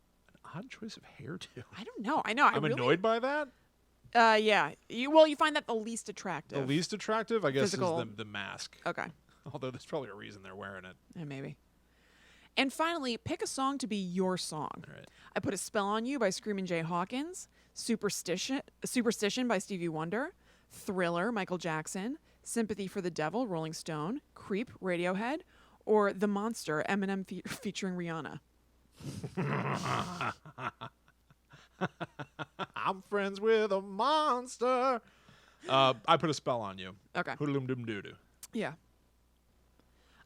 odd choice of hairdo. I don't know. I know. I'm annoyed by that. Yeah. You find that the least attractive. The least attractive, I guess, Physical. is the mask. Okay. Although there's probably a reason they're wearing it. Yeah, maybe. And finally, pick a song to be your song. All right. I Put a Spell on You by Screamin' Jay Hawkins, Superstition by Stevie Wonder, Thriller, Michael Jackson, Sympathy for the Devil, Rolling Stone, Creep, Radiohead, or The Monster, Eminem featuring Rihanna. I'm friends with a monster. I Put a Spell on You. Okay. Hoodalum-dum-doo-doo. Yeah.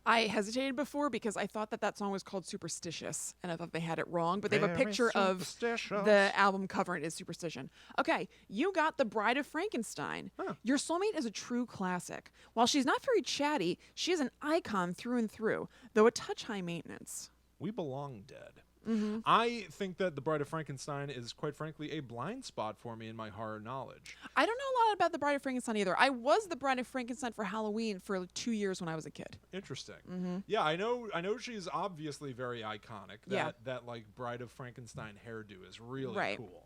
I hesitated before because I thought that song was called Superstitious, and I thought they had it wrong, but they have a Very picture of superstitious. the album cover, and it is Superstition. Okay, you got The Bride of Frankenstein. Huh. Your soulmate is a true classic. While she's not very chatty, she is an icon through and through, though a touch high maintenance. We Belong Dead. Mm-hmm. I think that The Bride of Frankenstein is, quite frankly, a blind spot for me in my horror knowledge. I don't know a lot about The Bride of Frankenstein either. I was The Bride of Frankenstein for Halloween for 2 years when I was a kid. Interesting. Mm-hmm. Yeah, I know she's obviously very iconic. Yeah. That like Bride of Frankenstein hairdo is really Right. cool.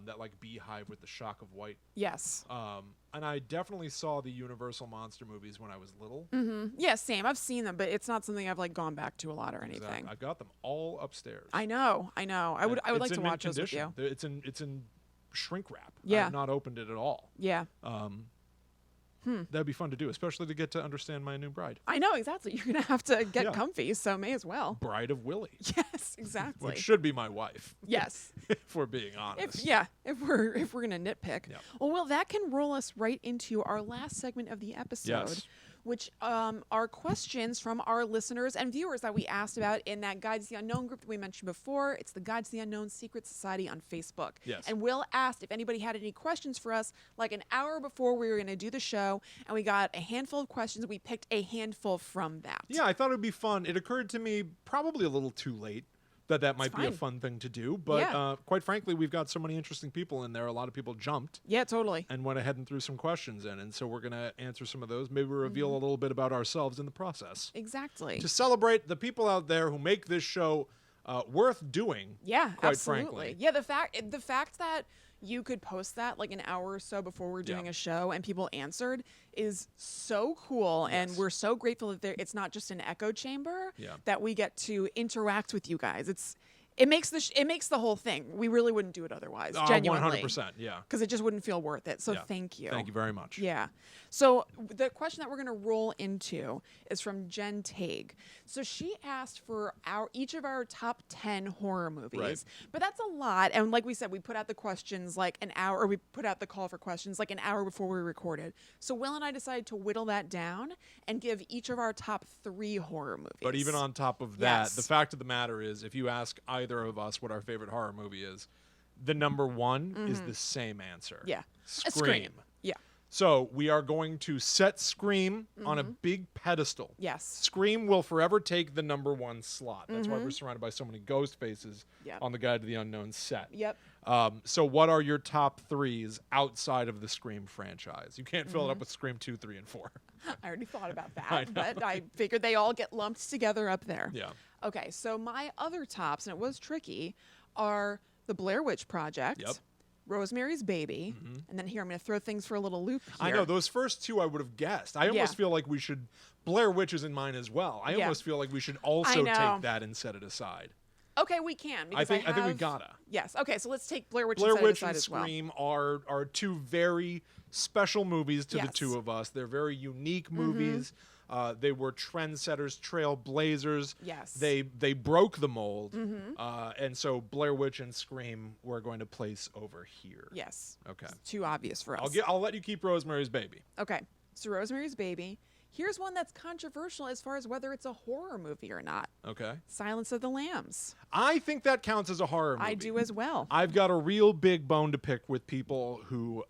That like beehive with the shock of white. Yes. And I definitely saw the Universal monster movies when I was little. Mm-hmm. Yeah, same. I've seen them, but it's not something I've like gone back to a lot or anything. Exactly. I've got them all upstairs. I know. I would like It's to in mint watch those with you. condition. It's in shrink wrap. Yeah. I've not opened it at all. Yeah. That'd be fun to do, especially to get to understand my new bride. I know, exactly. You're going to have to get Yeah. comfy, so may as well. Bride of Willie. Yes, exactly. Which should be my wife, Yes. if we're being honest. If we're gonna nitpick. Yeah. Well, that can roll us right into our last segment of the episode, Yes. which are questions from our listeners and viewers that we asked about in that Guides to the Unknown group that we mentioned before. It's the Guides to the Unknown Secret Society on Facebook. Yes. And Will asked if anybody had any questions for us, like an hour before we were gonna do the show, and we got a handful of questions. We picked a handful from that. Yeah, I thought it would be fun. It occurred to me probably a little too late that might be a fine. fun thing to do. But Yeah. quite frankly, we've got so many interesting people in there. A lot of people jumped Yeah, totally. and went ahead and threw some questions in. And so we're going to answer some of those. Maybe reveal a little bit about ourselves in the process. Exactly. To celebrate the people out there who make this show worth doing. Yeah, quite absolutely. frankly. Yeah, the fact that you could post that like an hour or so before we're doing Yeah. a show and people answered is so cool, and Yes. we're so grateful that it's not just an echo chamber, Yeah. that we get to interact with you guys. It makes the whole thing. We really wouldn't do it otherwise. Genuinely, 100%. Yeah. because it just wouldn't feel worth it. So Yeah. thank you. Thank you very much. Yeah. So the question that we're going to roll into is from Jen Tague. So she asked for each of our top 10 horror movies. Right. But that's a lot. And like we said, we put out the questions like an hour, or we put out the call for questions like an hour before we recorded. So Will and I decided to whittle that down and give each of our top 3 horror movies. But even on top of that, Yes. the fact of the matter is, if you ask either of us what our favorite horror movie is, the number one is the same answer. Yeah. A Scream. Yeah. So we are going to set Scream on a big pedestal. Yes. Scream will forever take the number 1 slot. That's why we're surrounded by so many ghost faces Yep. on the Guide to the Unknown set. Yep. So what are your top 3s outside of the Scream franchise? You can't fill it up with Scream 2, 3, and 4. I already thought about I that, know. but I figured they all get lumped together up there. Yeah. Okay, so my other tops, and it was tricky, are The Blair Witch Project, Yep. Rosemary's Baby, and then here I'm going to throw things for a little loop here. I know, those first 2 I would have guessed. I almost feel like we should... Blair Witch is in mine as well. I Yeah. almost feel like we should also know. take that and set it aside. Okay, we can. I Because think we have- gotta. Yes. Okay, so let's take Blair Witch Blair and set it Witch aside and as well. Scream are 2 very special movies to the Yes. 2 of us. They're very unique movies. They were trendsetters, trailblazers. Yes. They broke the mold. And so Blair Witch and Scream we're going to place over here. Yes. Okay. It's too obvious for us. I'll let you keep Rosemary's Baby. Okay, so Rosemary's Baby. Here's one that's controversial as far as whether it's a horror movie or not. Okay. Silence of the Lambs. I think that counts as a horror movie. I do as well. I've got a real big bone to pick with people who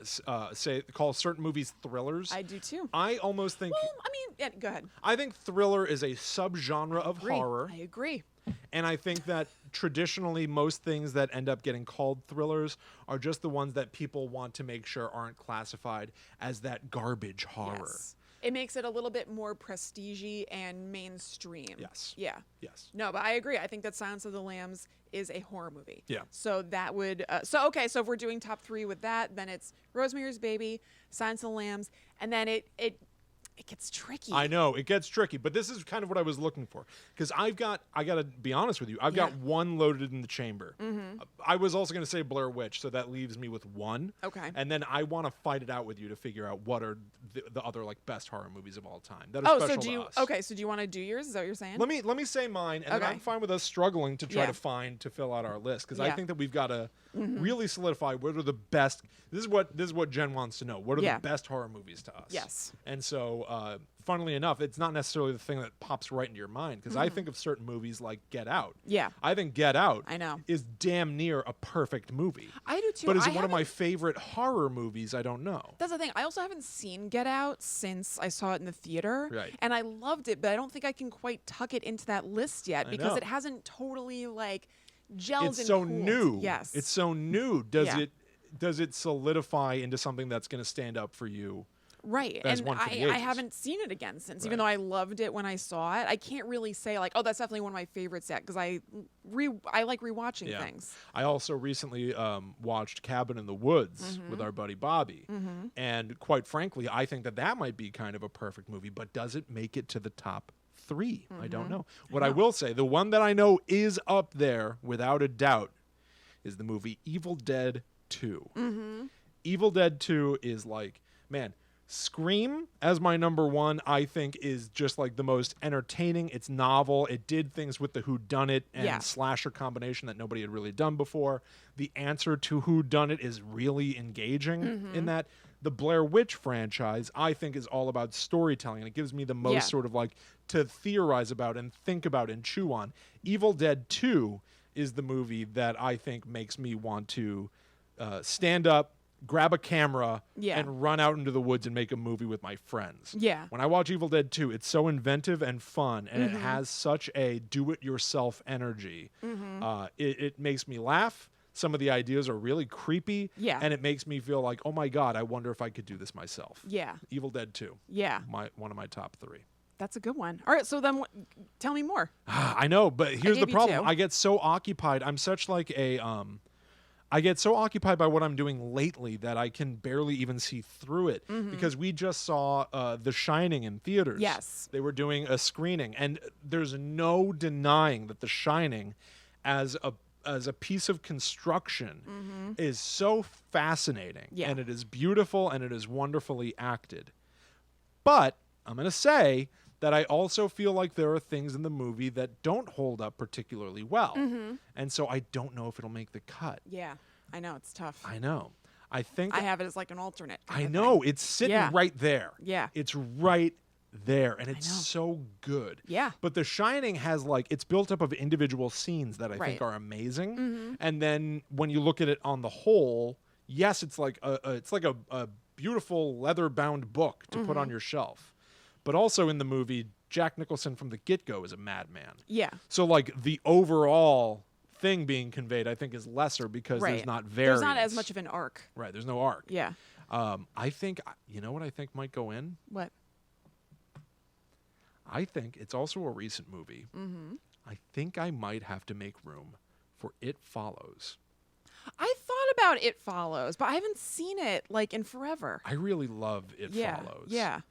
call certain movies thrillers. I do too. I almost think Well, I mean, yeah, go ahead. I think thriller is a subgenre of Agree. horror, I agree. and I think that traditionally most things that end up getting called thrillers are just the ones that people want to make sure aren't classified as that garbage horror. Yes. It makes it a little bit more prestige-y and mainstream. Yes. Yeah. Yes. No, but I agree. I think that Silence of the Lambs is a horror movie. Yeah. So that would so if we're doing top 3 with that, then it's Rosemary's Baby, Silence of the Lambs, and then it gets tricky. I know it gets tricky, but this is kind of what I was looking for because I got to be honest with you. I've got 1 loaded in the chamber. I was also going to say Blair Witch, so that leaves me with 1. Okay. And then I want to fight it out with you to figure out what are the other like best horror movies of all time that are special to us. Okay, so do you want to do yours? Is that what you're saying? Let me say mine, and then Okay. I'm fine with us struggling to try Yeah. to fill out our list because I Yeah. think that we've got to really solidify what are the best. This is what Jen wants to know. What are Yeah. the best horror movies to us? Yes. And so, funnily enough, it's not necessarily the thing that pops right into your mind because I think of certain movies like Get Out. Yeah. I think Get Out. I know. Is damn near a perfect movie. I do too. But is I it one of my haven't- favorite horror movies? I don't know. That's the thing. I also haven't seen Get Out since I saw it in the theater. Right. And I loved it, but I don't think I can quite tuck it into that list yet I because know. it hasn't totally like gelled It's and so cooled. new. Yes. It's so new. Yeah. Does it solidify into something that's going to stand up for you? right. as And one for the I ages. haven't seen it again since, Right. even though I loved it when I saw it. I can't really say like, oh, that's definitely one of my favorites yet because I like rewatching Yeah. things. I also recently watched Cabin in the Woods Mm-hmm. with our buddy Bobby. And quite frankly, I think that might be kind of a perfect movie, but does it make it to the top 3? I don't know. What I will say, the one that I know is up there without a doubt is the movie Evil Dead 2. Evil Dead 2 is like, man, Scream as my number 1, I think is just like the most entertaining. It's novel. It did things with the whodunit and Yeah. slasher combination that nobody had really done before. The answer to whodunit is really engaging in that. The Blair Witch franchise, I think, is all about storytelling, and it gives me the most Yeah. sort of like to theorize about and think about and chew on. Evil Dead 2 is the movie that I think makes me want to stand up, grab a camera, Yeah. and run out into the woods and make a movie with my friends. Yeah. When I watch Evil Dead 2, it's so inventive and fun, and it has such a do-it-yourself energy. It makes me laugh. Some of the ideas are really creepy. Yeah. And it makes me feel like, oh my God, I wonder if I could do this myself. Yeah. Evil Dead 2, Yeah. one of my top 3. That's a good one. All right, so then tell me more. I know, but here's the gave you problem. 2. I get so occupied. I'm such like a I get so occupied by what I'm doing lately that I can barely even see through it because we just saw The Shining in theaters. Yes. They were doing a screening, and there's no denying that The Shining as as a piece of construction is so fascinating, Yeah. and it is beautiful, and it is wonderfully acted. But I'm going to say that I also feel like there are things in the movie that don't hold up particularly well. And so I don't know if it'll make the cut. Yeah, I know, it's tough. I know. I think I have it as like an alternate. I know. It's sitting Yeah. right there. Yeah. It's right there, and it's know. so good. Yeah. But The Shining has like, it's built up of individual scenes that I Right. think are amazing. And then when you look at it on the whole, yes, it's like a beautiful leather-bound book to put on your shelf. But also in the movie, Jack Nicholson from the get-go is a madman. Yeah. So like the overall thing being conveyed, I think, is lesser because Right. there's not variance. There's not as much of an arc. Right. There's no arc. Yeah. I think, you know what I think might go in? What? I think it's also a recent movie. I think I might have to make room for It Follows. I thought about It Follows, but I haven't seen it like in forever. I really love It yeah. Follows. Yeah.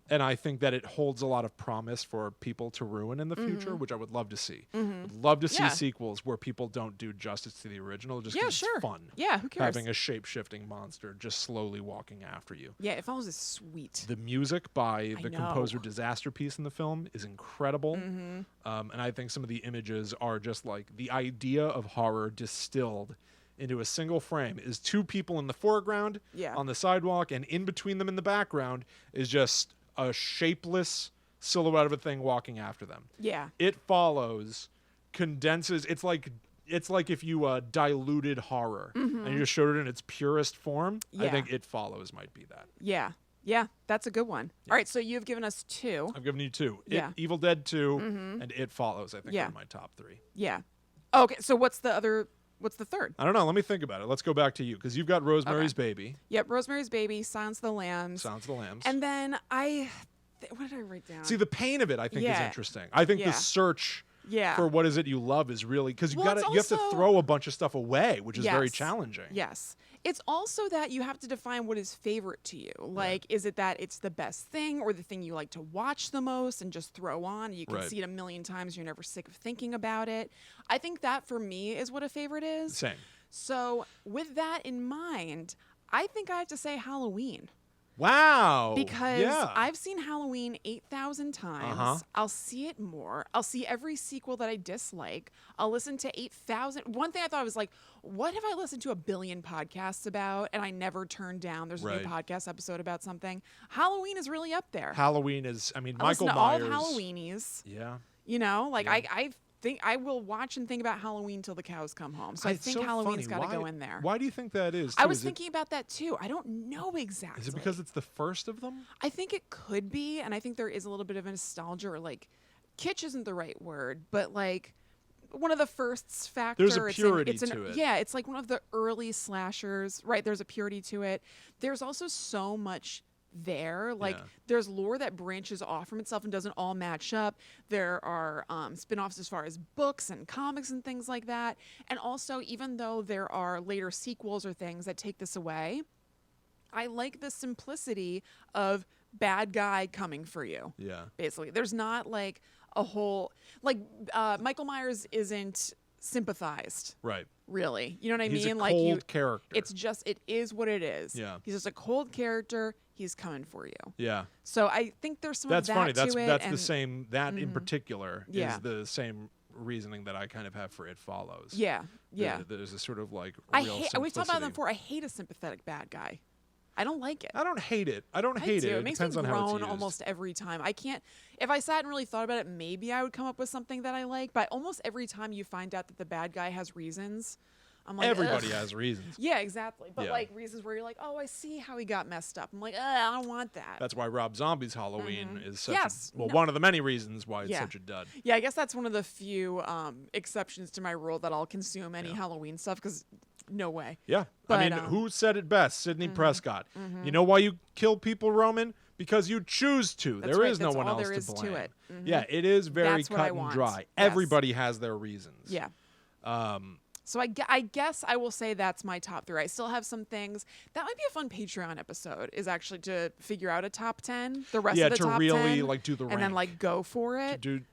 And I think that it holds a lot of promise for people to ruin in the future, which I would love to see. Would love to see Yeah. sequels where people don't do justice to the original just Yeah, 'cause sure. it's fun. Yeah, who cares? Having a shape-shifting monster just slowly walking after you. Yeah, It Follows is sweet. The music by the know. composer Disaster Piece in the film is incredible. And I think some of the images are just like the idea of horror distilled into a single frame is two people in the foreground Yeah. on the sidewalk, and in between them in the background is just a shapeless silhouette of a thing walking after them. Yeah. It Follows condenses, it's like if you diluted horror and you just showed it in its purest form. I Yeah. think It Follows might be that. Yeah. Yeah, that's a good one. All right, so you've given us two. I've given you two. Yeah. Evil Dead 2 and It Follows, I think, Yeah. are my top three. Yeah. Okay, so what's the third? I don't know. Let me think about it. Let's go back to you because you've got Rosemary's Baby, Yep, Rosemary's Baby, Silence of the Lambs. Silence of the Lambs. And then what did I write down? See, the pain of it, I think, is Yeah. interesting. I think Yeah. the search yeah. for what is it you love is really because Well, it's you have to also- throw a bunch of stuff away, which is very Yes. challenging. Yes. It's also that you have to define what is favorite to you. Like, is it that it's the best thing or the thing you like to watch the most and just throw on? You can Right. see it a million times. You're never sick of thinking about it. I think that for me is what a favorite is. Same. So, with that in mind, I think I have to say Halloween. Wow. Because yeah. I've seen Halloween 8,000 times. Uh-huh. I'll see it more. I'll see every sequel that I dislike. I'll listen to 8,000. One thing I thought was like, what have I listened to a billion podcasts about and I never turned down? There's a Right. new podcast episode about something. Halloween is really up there. Halloween is. I mean, I listen Michael to Myers. all of Halloweenies. Yeah. You know, like Yeah. I think I will watch and think about Halloween till the cows come home. So I It's think so Halloween's funny. got to Why- go in there. Why do you think that is? I too? was Is it- thinking about that too. I don't know exactly. Is it because it's the first of them? I think it could be, and I think there is a little bit of a nostalgia, or like, kitsch isn't the right word, but like one of the firsts factor. There's a purity it's to it. Yeah, it's like one of the early slashers, right? There's a purity to it. There's also so much there. Like, Yeah. there's lore that branches off from itself and doesn't all match up. There are spin-offs as far as books and comics and things like that. And also, even though there are later sequels or things that take this away, I like the simplicity of bad guy coming for you. Yeah. Basically, there's not like a whole Michael Myers isn't sympathized, Right. really. You know what I He's mean? a Like cold character. it's just it is what it is. Yeah. He's just a cold character. He's coming for you. Yeah. So I think there's some That's of that funny. That's to it. that's and the same. That in particular Yeah. is the same reasoning that I kind of have for It Follows. Yeah, yeah. There's a sort of like I real hate. We've talked about simplicity. that before. I hate a sympathetic bad guy. I don't like it. I don't hate it. I don't hate do. it. It makes depends me on how it's groan used. almost every time. I can't. If I sat and really thought about it, maybe I would come up with something that I like. But almost every time you find out that the bad guy has reasons, I'm like, Everybody ugh. has reasons. Yeah, exactly. But Yeah. like reasons where you're like, oh, I see how he got messed up. I'm like, I don't want that. That's why Rob Zombie's Halloween is such Yes. a, well, No. one of the many reasons why it's Yeah. such a dud. Yeah, I guess that's one of the few exceptions to my rule that I'll consume any Yeah. Halloween stuff because no way. Yeah. But, I mean, who said it best? Sidney Prescott. You know why you kill people, Roman? Because you choose to. That's There right. is no That's one all else there to is to blame. it. Mhm. Yeah, it is very That's what I cut and want. dry. Yes. Everybody has their reasons. Yeah. Um, So I guess I will say that's my top 3. I still have some things. That might be a fun Patreon episode, is actually to figure out a top 10, the rest yeah, of the to top really 10, like do the rank. and then like go for it. Dude,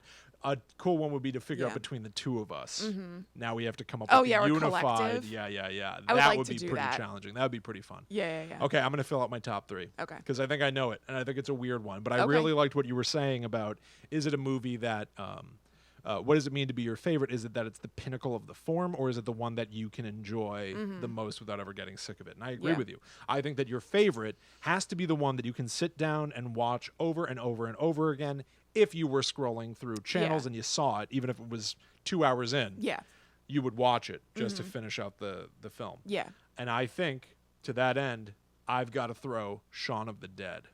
a cool one would be to figure out Yeah. between the two of us. Now we have to come up Oh, with yeah, a or unified. collective. Yeah. I would That like would to be do pretty that. challenging. That would be pretty fun. Yeah. Okay, I'm going to fill out my top 3. Okay. Because I think I know it, and I think it's a weird one. But I Okay. really liked what you were saying about, is it a movie that, what does it mean to be your favorite? Is it that it's the pinnacle of the form, or is it the one that you can enjoy the most without ever getting sick of it? And I agree Yeah. with you. I think that your favorite has to be the one that you can sit down and watch over and over and over again if you were scrolling through channels and you saw it, even if it was 2 hours in. Yeah. You would watch it just to finish out the film. Yeah. And I think, to that end, I've got to throw Shaun of the Dead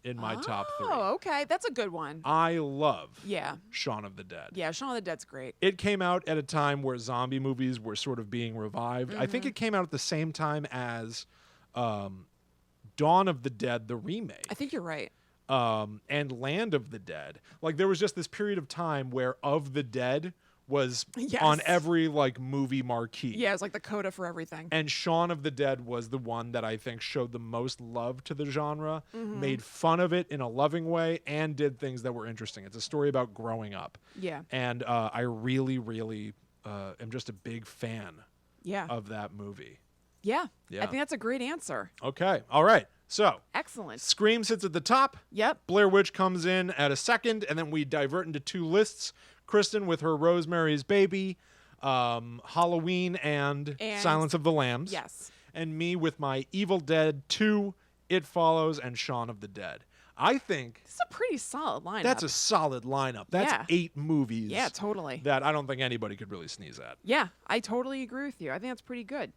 in my top 3. Oh, okay. That's a good one. I love Yeah. Shaun of the Dead. Yeah, Shaun of the Dead's great. It came out at a time where zombie movies were sort of being revived. I think it came out at the same time as Dawn of the Dead, the remake. I think you're right. And Land of the Dead. Like, there was just this period of time where Of the Dead was Yes. on every like movie marquee. Yeah, it's like the coda for everything. And Shaun of the Dead was the one that I think showed the most love to the genre, made fun of it in a loving way, and did things that were interesting. It's a story about growing up. Yeah. And I really, really am just a big fan Yeah. of that movie. Yeah. Yeah. I think that's a great answer. Okay. All right. So Excellent. Scream sits at the top. Yep. Blair Witch comes in at a second, and then we divert into 2 lists. Kristen with her Rosemary's Baby, Halloween, and Silence of the Lambs. Yes. And me with my Evil Dead 2, It Follows, and Shaun of the Dead. I think It's a pretty solid lineup. that's a solid lineup. That's Yeah. 8 movies. Yeah, totally. That I don't think anybody could really sneeze at. Yeah, I totally agree with you. I think that's pretty good.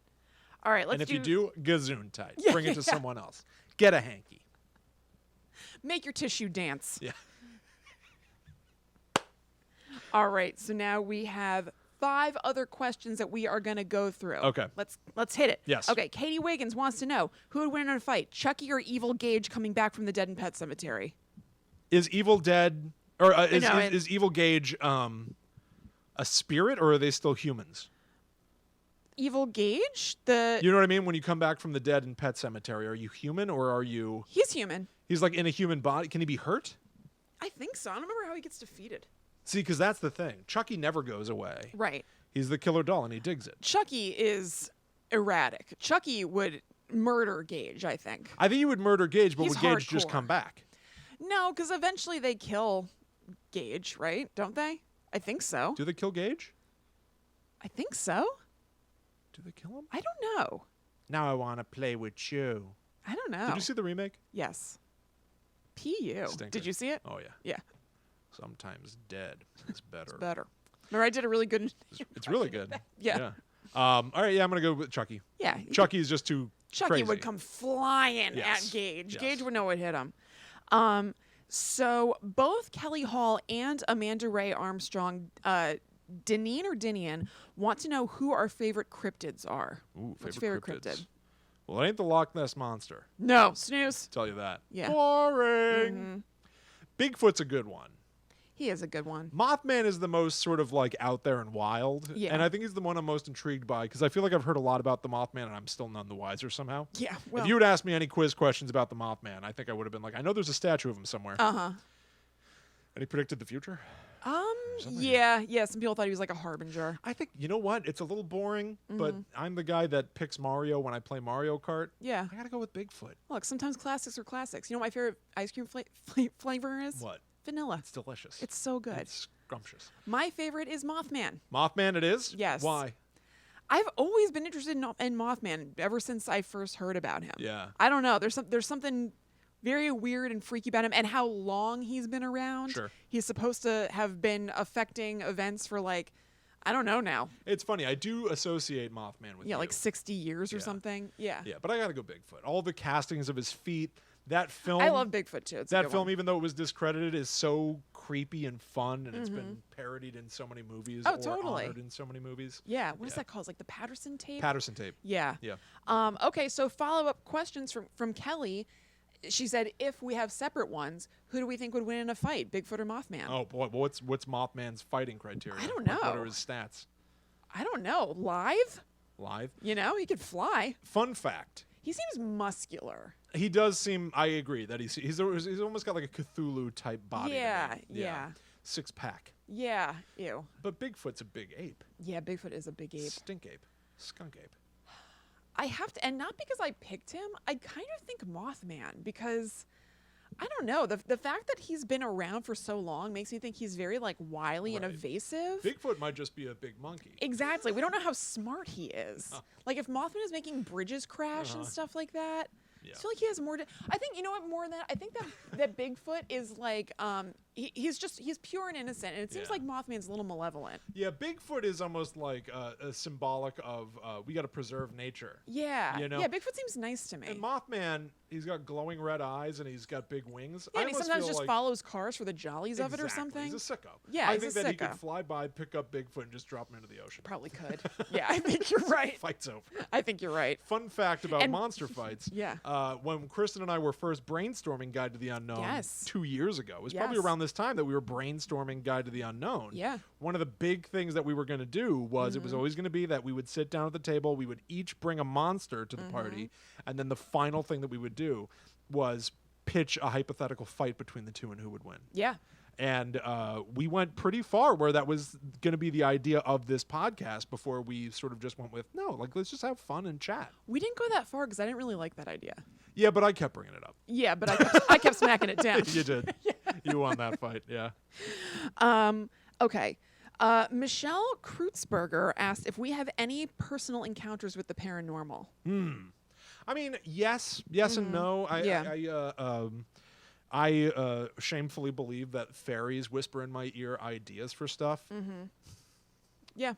All right, let's And if you do, gazoon tight. Yeah, Bring it to yeah. someone else. Get a hanky. make your tissue dance. Yeah. All right, so now we have 5 other questions that we are going to go through. Okay. Let's hit it. Yes. Okay, Katie Wiggins wants to know, who would win in a fight, Chucky or Evil Gage coming back from the dead in Pet Cemetery? Is Evil Dead or No, is Evil Gage a spirit, or are they still humans? Evil Gage? You know what I mean? When you come back from the dead in Pet Cemetery, are you human, or are you? He's human. He's like in a human body. Can he be hurt? I think so. I don't remember how he gets defeated. See, because that's the thing. Chucky never goes away. Right. He's the killer doll, and he digs it. Chucky is erratic. Chucky would murder Gage, I think. I think he would murder Gage, but He's would Gage just hardcore. come back? No, because eventually they kill Gage, right? Don't they? I think so. Do they kill Gage? I think so. Do they kill him? I don't know. Now I want to play with you. I don't know. Did you see the remake? Yes. P.U. Stinker. Did you see it? Oh yeah. Yeah. Sometimes dead is better. It's better. Remember, I did a really good. It's really good. Yeah. All right. Yeah, I'm gonna go with Chucky. Yeah. Chucky's just too Chucky crazy. would come flying Yes. at Gage. Yes. Gage would know what hit him. So both Kelly Hall and Amanda Ray Armstrong, Deneen or Dinian, want to know who our favorite cryptids are. Ooh, What's your favorite cryptids. cryptid? Well, it ain't the Loch Ness monster. No, snooze. Tell you that. Yeah. Boring. Bigfoot's a good one. He is a good one. Mothman is the most sort of like out there and wild. Yeah. And I think he's the one I'm most intrigued by because I feel like I've heard a lot about the Mothman and I'm still none the wiser somehow. Yeah. Well. If you would ask me any quiz questions about the Mothman, I think I would have been like, I know there's a statue of him somewhere. Uh-huh. And he predicted the future? something. Yeah. Some people thought he was like a harbinger. I think, you know what? It's a little boring, but I'm the guy that picks Mario when I play Mario Kart. Yeah. I got to go with Bigfoot. Look, sometimes classics are classics. You know what my favorite ice cream flavor is? What? Vanilla. It's delicious. It's so good. It's scrumptious. My favorite is Mothman. Mothman it is? Yes. Why? I've always been interested in Mothman ever since I first heard about him. Yeah. I don't know. There's something very weird and freaky about him and how long he's been around. Sure. He's supposed to have been affecting events for like, I don't know now. It's funny. I do associate Mothman with Yeah, you. like 60 years or Yeah. something. Yeah. Yeah, but I got to go Bigfoot. All the castings of his feet, that film. I love Bigfoot too. It's a that good film, one. even though it was discredited, is so creepy and fun, and it's been parodied in so many movies Oh, or totally. honored in so many movies. Yeah. What is Yeah. that called? It's like the Patterson tape? Patterson tape. Yeah. Yeah. Okay, so follow-up questions from Kelly. She said, if we have separate ones, who do we think would win in a fight, Bigfoot or Mothman? Oh boy, what's Mothman's fighting criteria? I don't What know. are his stats? I don't know. Live? Live. You know, he could fly. Fun fact. He seems muscular. He does seem. I agree that he's almost got like a Cthulhu type body. to Yeah, me. yeah. 6-pack. Yeah. Ew. But Bigfoot's a big ape. Yeah, Bigfoot is a big ape. Stink ape. Skunk ape. I have to, and not because I picked him. I kind of think Mothman because I don't know. The fact that he's been around for so long makes me think he's very like wily and Right. evasive. Bigfoot might just be a big monkey. Exactly. We don't know how smart he is. Like if Mothman is making bridges crash and stuff like that, Yeah. I feel like he has more to, I think, you know what, more than that, I think that Bigfoot is like, he's pure and innocent, and it seems Yeah. like Mothman's a little malevolent. Yeah, Bigfoot is almost like a symbolic of we got to preserve nature. Yeah. You know? Yeah, Bigfoot seems nice to me. And Mothman, he's got glowing red eyes and he's got big wings. Yeah, I and he almost sometimes feel just like follows cars for the jollies of it or Exactly. something. He's a sicko. Yeah, I he's think a that he sicko. could fly by, pick up Bigfoot, and just drop him into the ocean. Probably could. Yeah, I think you're right. Fight's over. I think you're right. Fun fact about And- monster fights. Yeah. When Kristen and I were first brainstorming Guide to the Unknown Yes. 2 years ago, it was probably Yes. around this time that we were brainstorming Guide to the Unknown. Yeah. One of the big things that we were going to do was it was always going to be that we would sit down at the table, we would each bring a monster to the party, and then the final thing that we would do was pitch a hypothetical fight between the two and who would win. Yeah. And we went pretty far where that was going to be the idea of this podcast before we sort of just went with, no, like, let's just have fun and chat. We didn't go that far because I didn't really like that idea. Yeah, but I kept bringing it up. Yeah, but I kept smacking it down. You did. You won that fight, yeah. Okay. Michelle Kreutzberger asked if we have any personal encounters with the paranormal. I mean, yes and no. I shamefully believe that fairies whisper in my ear ideas for stuff. Yeah.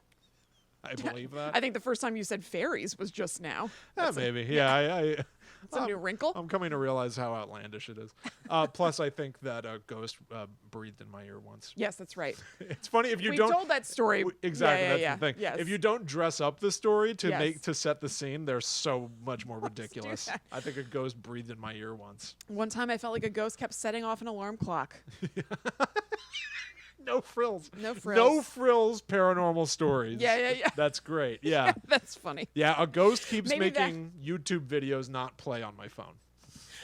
I believe that. I think the first time you said fairies was just now. Maybe. Yeah, It's a new wrinkle. I'm coming to realize how outlandish it is. Plus, I think that a ghost breathed in my ear once. Yes, that's right. It's funny if you We don't. told that story. Exactly, Yeah, that's the thing. Yes. If you don't dress up the story to Yes. to set the scene, they're so much more ridiculous. that. I think a ghost breathed in my ear once. One time I felt like a ghost kept setting off an alarm clock. No frills. No frills. No frills. Paranormal stories. Yeah. That's great. Yeah. That's funny. Yeah. A ghost keeps Maybe that- making YouTube videos not play on my phone.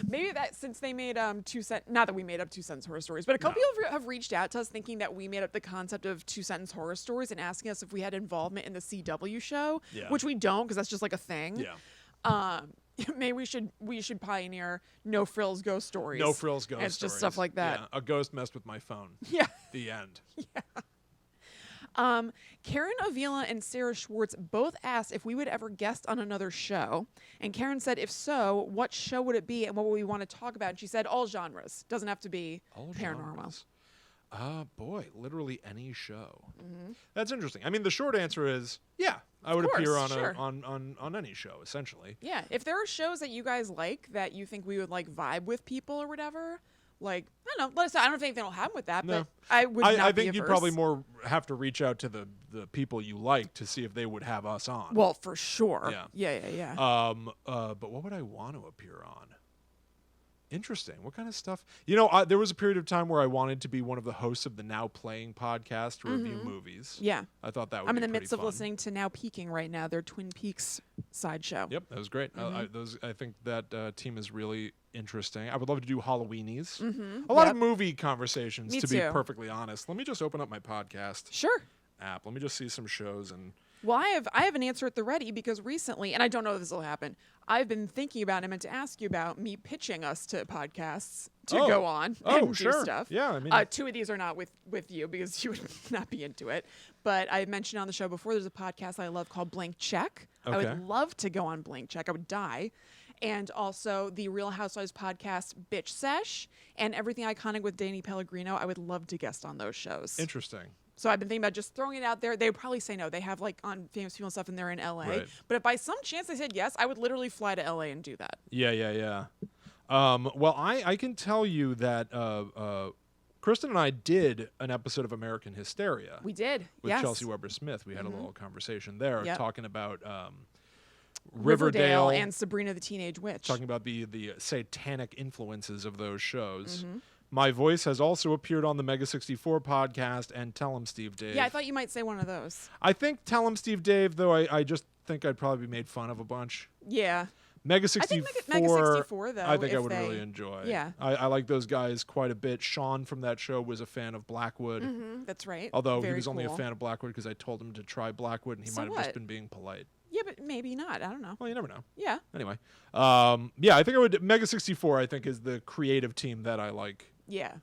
Maybe that since they made 2 cent, not that we made up 2 sentence horror stories, but a couple people have reached out to us thinking that we made up the concept of 2 sentence horror stories and asking us if we had involvement in the CW show, Yeah. which we don't because that's just like a thing. Yeah. Maybe we should pavioneer no frills ghost stories. No frills ghost It's just stories. stuff like that. Yeah. A ghost messed with my phone. Yeah. The end. Karen Avila and Sarah Schwartz both asked if we would ever guest on another show. And Karen said, if so, what show would it be and what would we want to talk about? And she said, all genres. Doesn't have to be All paranormal. genres. Boy, literally any show. That's interesting. I mean, the short answer is, yeah, I would course, appear on sure. on any show, essentially. Yeah. If there are shows that you guys like that you think we would like vibe with people or whatever, like, I don't know, let us know. I don't think they'll have with that, No. but I would not I be think you'd averse. probably more have to reach out to the people you like to see if they would have us on. Well, for sure. Yeah. Yeah. But what would I want to appear on? Interesting. What kind of stuff? You know, there was a period of time where I wanted to be one of the hosts of the Now Playing podcast to review movies. Yeah. I thought that would I'm be in the pretty midst of fun. listening to Now Peaking right now, their Twin Peaks sideshow. Yep, that was great. I think that team is really interesting. I would love to do Halloweenies. A lot of movie conversations, Me to be too. perfectly honest. Let me just open up my podcast Sure. app. Let me just see some shows and. Well, I have an answer at the ready because recently, and I don't know if this will happen, I've been thinking about and meant to ask you about me pitching us to podcasts to Oh. go on Oh, and sure. do stuff. Yeah, I mean- 2 of these are not with you because you would not be into it. But I mentioned on the show before, there's a podcast I love called Blank Check. I Okay. would love to go on Blank Check. I would die. And also the Real Housewives podcast, Bitch Sesh, and Everything Iconic with Danny Pellegrino. I would love to guest on those shows. Interesting. So I've been thinking about just throwing it out there. They would probably say no. They have like on famous people and stuff, and they're in LA. Right. But if by some chance they said yes, I would literally fly to LA and do that. Yeah. Well, I can tell you that Kristen and I did an episode of American Hysteria. We did. With Yes. Chelsea Weber Smith. We had a little conversation there Yep. talking about Riverdale and Sabrina the Teenage Witch. talking about the satanic influences of those shows. Mm-hmm. My voice has also appeared on the Mega 64 podcast and Tell 'em Steve Dave. Yeah, I thought you might say one of those. I think Tell 'em Steve Dave, though, I just think I'd probably be made fun of a bunch. Yeah. Mega I think 64. Mega 64 though. I think I if would they, really enjoy. Yeah. I like those guys quite a bit. Sean from that show was a fan of Blackwood. That's right. Although Very he was only a cool. fan of Blackwood because I told him to try Blackwood, and he So might have what? just been being polite. Yeah, but maybe not. I don't know. Well, you never know. Yeah. Anyway, yeah, I think I would. Mega 64, I think, is the creative team that I like. Yeah.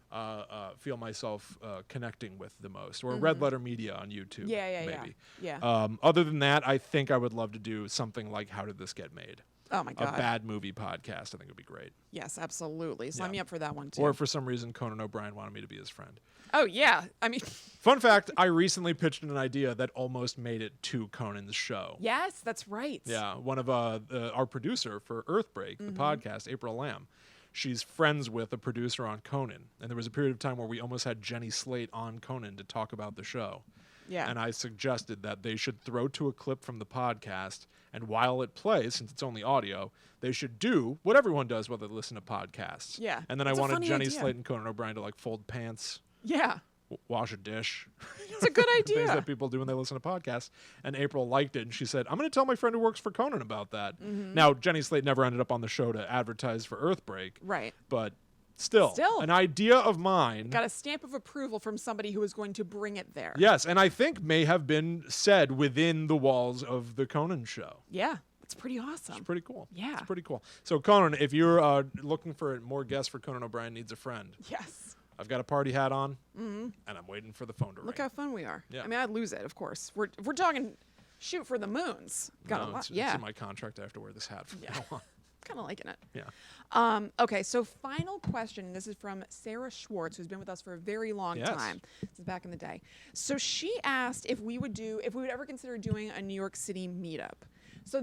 Feel myself connecting with the most, or Red Letter Media on YouTube. Yeah. maybe. Yeah. Other than that, I think I would love to do something like How Did This Get Made? Oh my God. A bad movie podcast. I think would be great. Yes, absolutely. Sign Yeah. me up for that one too. Or if for some reason Conan O'Brien wanted me to be his friend. Oh yeah. I mean, Fun fact, I recently pitched an idea that almost made it to Conan's show. yes, that's right. Yeah, one of our producer for Earthbreak, the podcast, April Lamb, she's friends with a producer on Conan. And there was a period of time where we almost had Jenny Slate on Conan to talk about the show. Yeah. And I suggested that they should throw to a clip from the podcast, and while it plays, since it's only audio, they should do what everyone does while they listen to podcasts. Yeah. And then It's I a wanted funny Jenny idea. Slate and Conan O'Brien to like fold pants, Yeah. wash a dish. It's a good Things idea. that people do when they listen to podcasts. And April liked it, and she said, I'm going to tell my friend who works for Conan about that. Now, Jenny Slate never ended up on the show to advertise for Earthbreak, Right. but still, an idea of mine. Got a stamp of approval from somebody who is going to bring it there. Yes, and I think may have been said within the walls of the Conan show. Yeah. It's pretty awesome. It's pretty cool. Yeah. It's pretty cool. So, Conan, if you're looking for more guests for Conan O'Brien Needs a Friend, Yes. I've got a party hat on, and I'm waiting for the phone to Look ring. how fun we are. Yeah. I mean, I'd lose it, of course. We're talking shoot for the moons. Got a No, lot. it's Yeah. in my contract. I have to wear this hat from now on. Kind of liking it. Yeah. Okay, so final question. This is from Sarah Schwartz, who's been with us for a very long Yes. time. This is back in the day. So she asked if we would ever consider doing a New York City meetup. So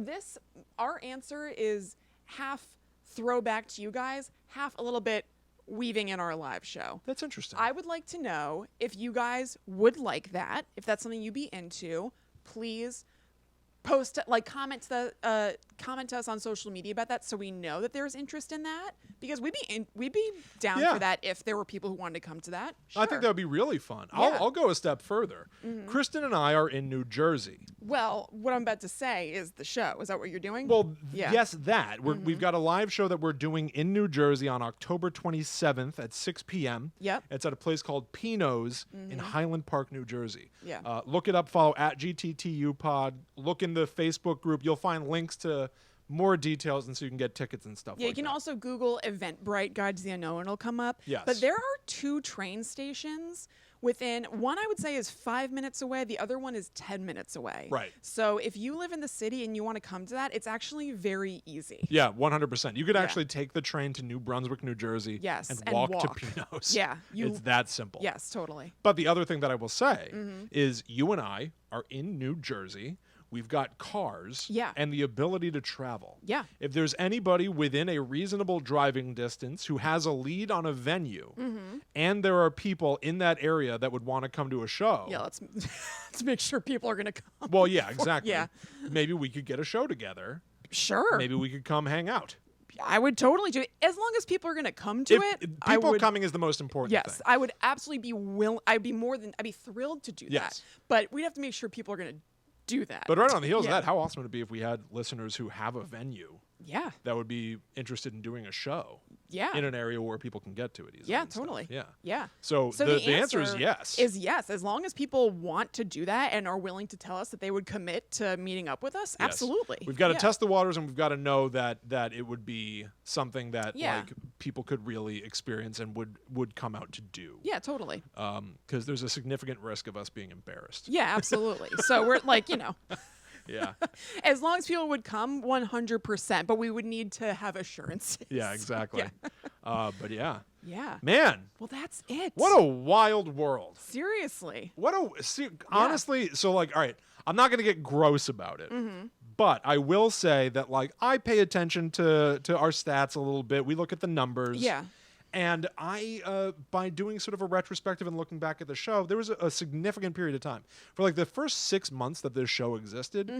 our answer is half throwback to you guys, half a little bit weaving in our live show. That's interesting. I would like to know if you guys would like that, if that's something you'd be into. Please post, comment to us on social media about that, so we know that there's interest in that. Because we'd be down Yeah. for that if there were people who wanted to come to that. I think that would be really fun. Yeah. I'll go a step further. Kristen and I are in New Jersey. Well, what I'm about to say is the show. Is that what you're doing? Well, Yeah. yes, that. We've got a live show that we're doing in New Jersey on October 27th at 6 p.m. Yep. It's at a place called Pino's in Highland Park, New Jersey. Yeah. Look it up, follow at GTTU Pod. Look in the Facebook group. You'll find links to more details, and so you can get tickets and stuff Yeah, like you can that. also Google Eventbrite Guide to the Unknown. It'll come up. Yes. But there are 2 train stations within, one I would say is 5 minutes away. The other one is 10 minutes away. Right. So if you live in the city and you want to come to that, it's actually very easy. Yeah, 100%. You could Yeah. actually take the train to New Brunswick, New Jersey, Yes, and and walk to walk. Pino's. Yeah, it's that simple. Yes, totally. But the other thing that I will say is you and I are in New Jersey. We've got cars Yeah. and the ability to travel. Yeah. If there's anybody within a reasonable driving distance who has a lead on a venue and there are people in that area that would want to come to a show. Yeah, let's let's make sure people are going to come. Well, yeah, exactly. Yeah. Maybe we could get a show together. Sure. Maybe we could come hang out. I would totally do it. As long as people are going to come to it, I People would. coming is the most important Yes, thing. I would absolutely be I'd be thrilled to do Yes. that. But we'd have to make sure people are going to do that. But right on the heels Yeah. of that, how awesome would it be if we had listeners who have a venue Yeah. that would be interested in doing a show Yeah. in an area where people can get to it easily? Yeah, and stuff? totally. Yeah. Yeah. So, the answer is yes. Is yes. As long as people want to do that and are willing to tell us that they would commit to meeting up with us, Yes. absolutely. We've got to Yeah. test the waters, and we've got to know that it would be something that Yeah. like people could really experience and would come out to do. Yeah, totally. Because there's a significant risk of us being embarrassed. Yeah, absolutely. So we're like, Yeah. as long as people would come, 100%, but we would need to have assurances. Yeah. Exactly. But yeah, Yeah. man, Well, that's it. what a wild world. Seriously. Honestly, so like, all right, I'm not gonna get gross about it, but I will say that like I pay attention to our stats a little bit. We look at the numbers. Yeah. And I, by doing sort of a retrospective and looking back at the show, there was a significant period of time. For like the first 6 months that this show existed,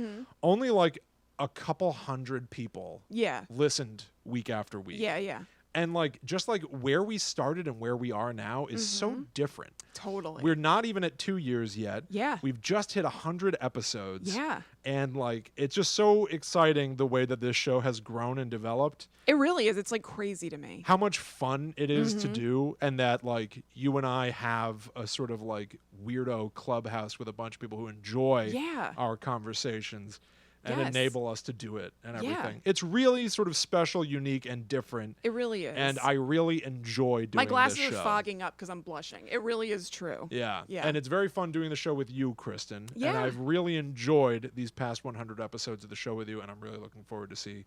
only like a couple hundred people Yeah. listened week after week. Yeah, yeah. And like just like where we started and where we are now is so different. Totally. We're not even at 2 years yet. Yeah. We've just hit 100 episodes. Yeah. And like it's just so exciting the way that this show has grown and developed. It really is. It's like crazy to me. How much fun it is to do, and that like you and I have a sort of like weirdo clubhouse with a bunch of people who enjoy our conversations and enable us to do it and everything. It's really sort of special, unique, and different. It really is. And I really enjoy doing My glasses this show. are fogging up because I'm blushing. It really is true. Yeah. Yeah. And it's very fun doing the show with you, Kristen. Yeah. And I've really enjoyed these past 100 episodes of the show with you, and I'm really looking forward to see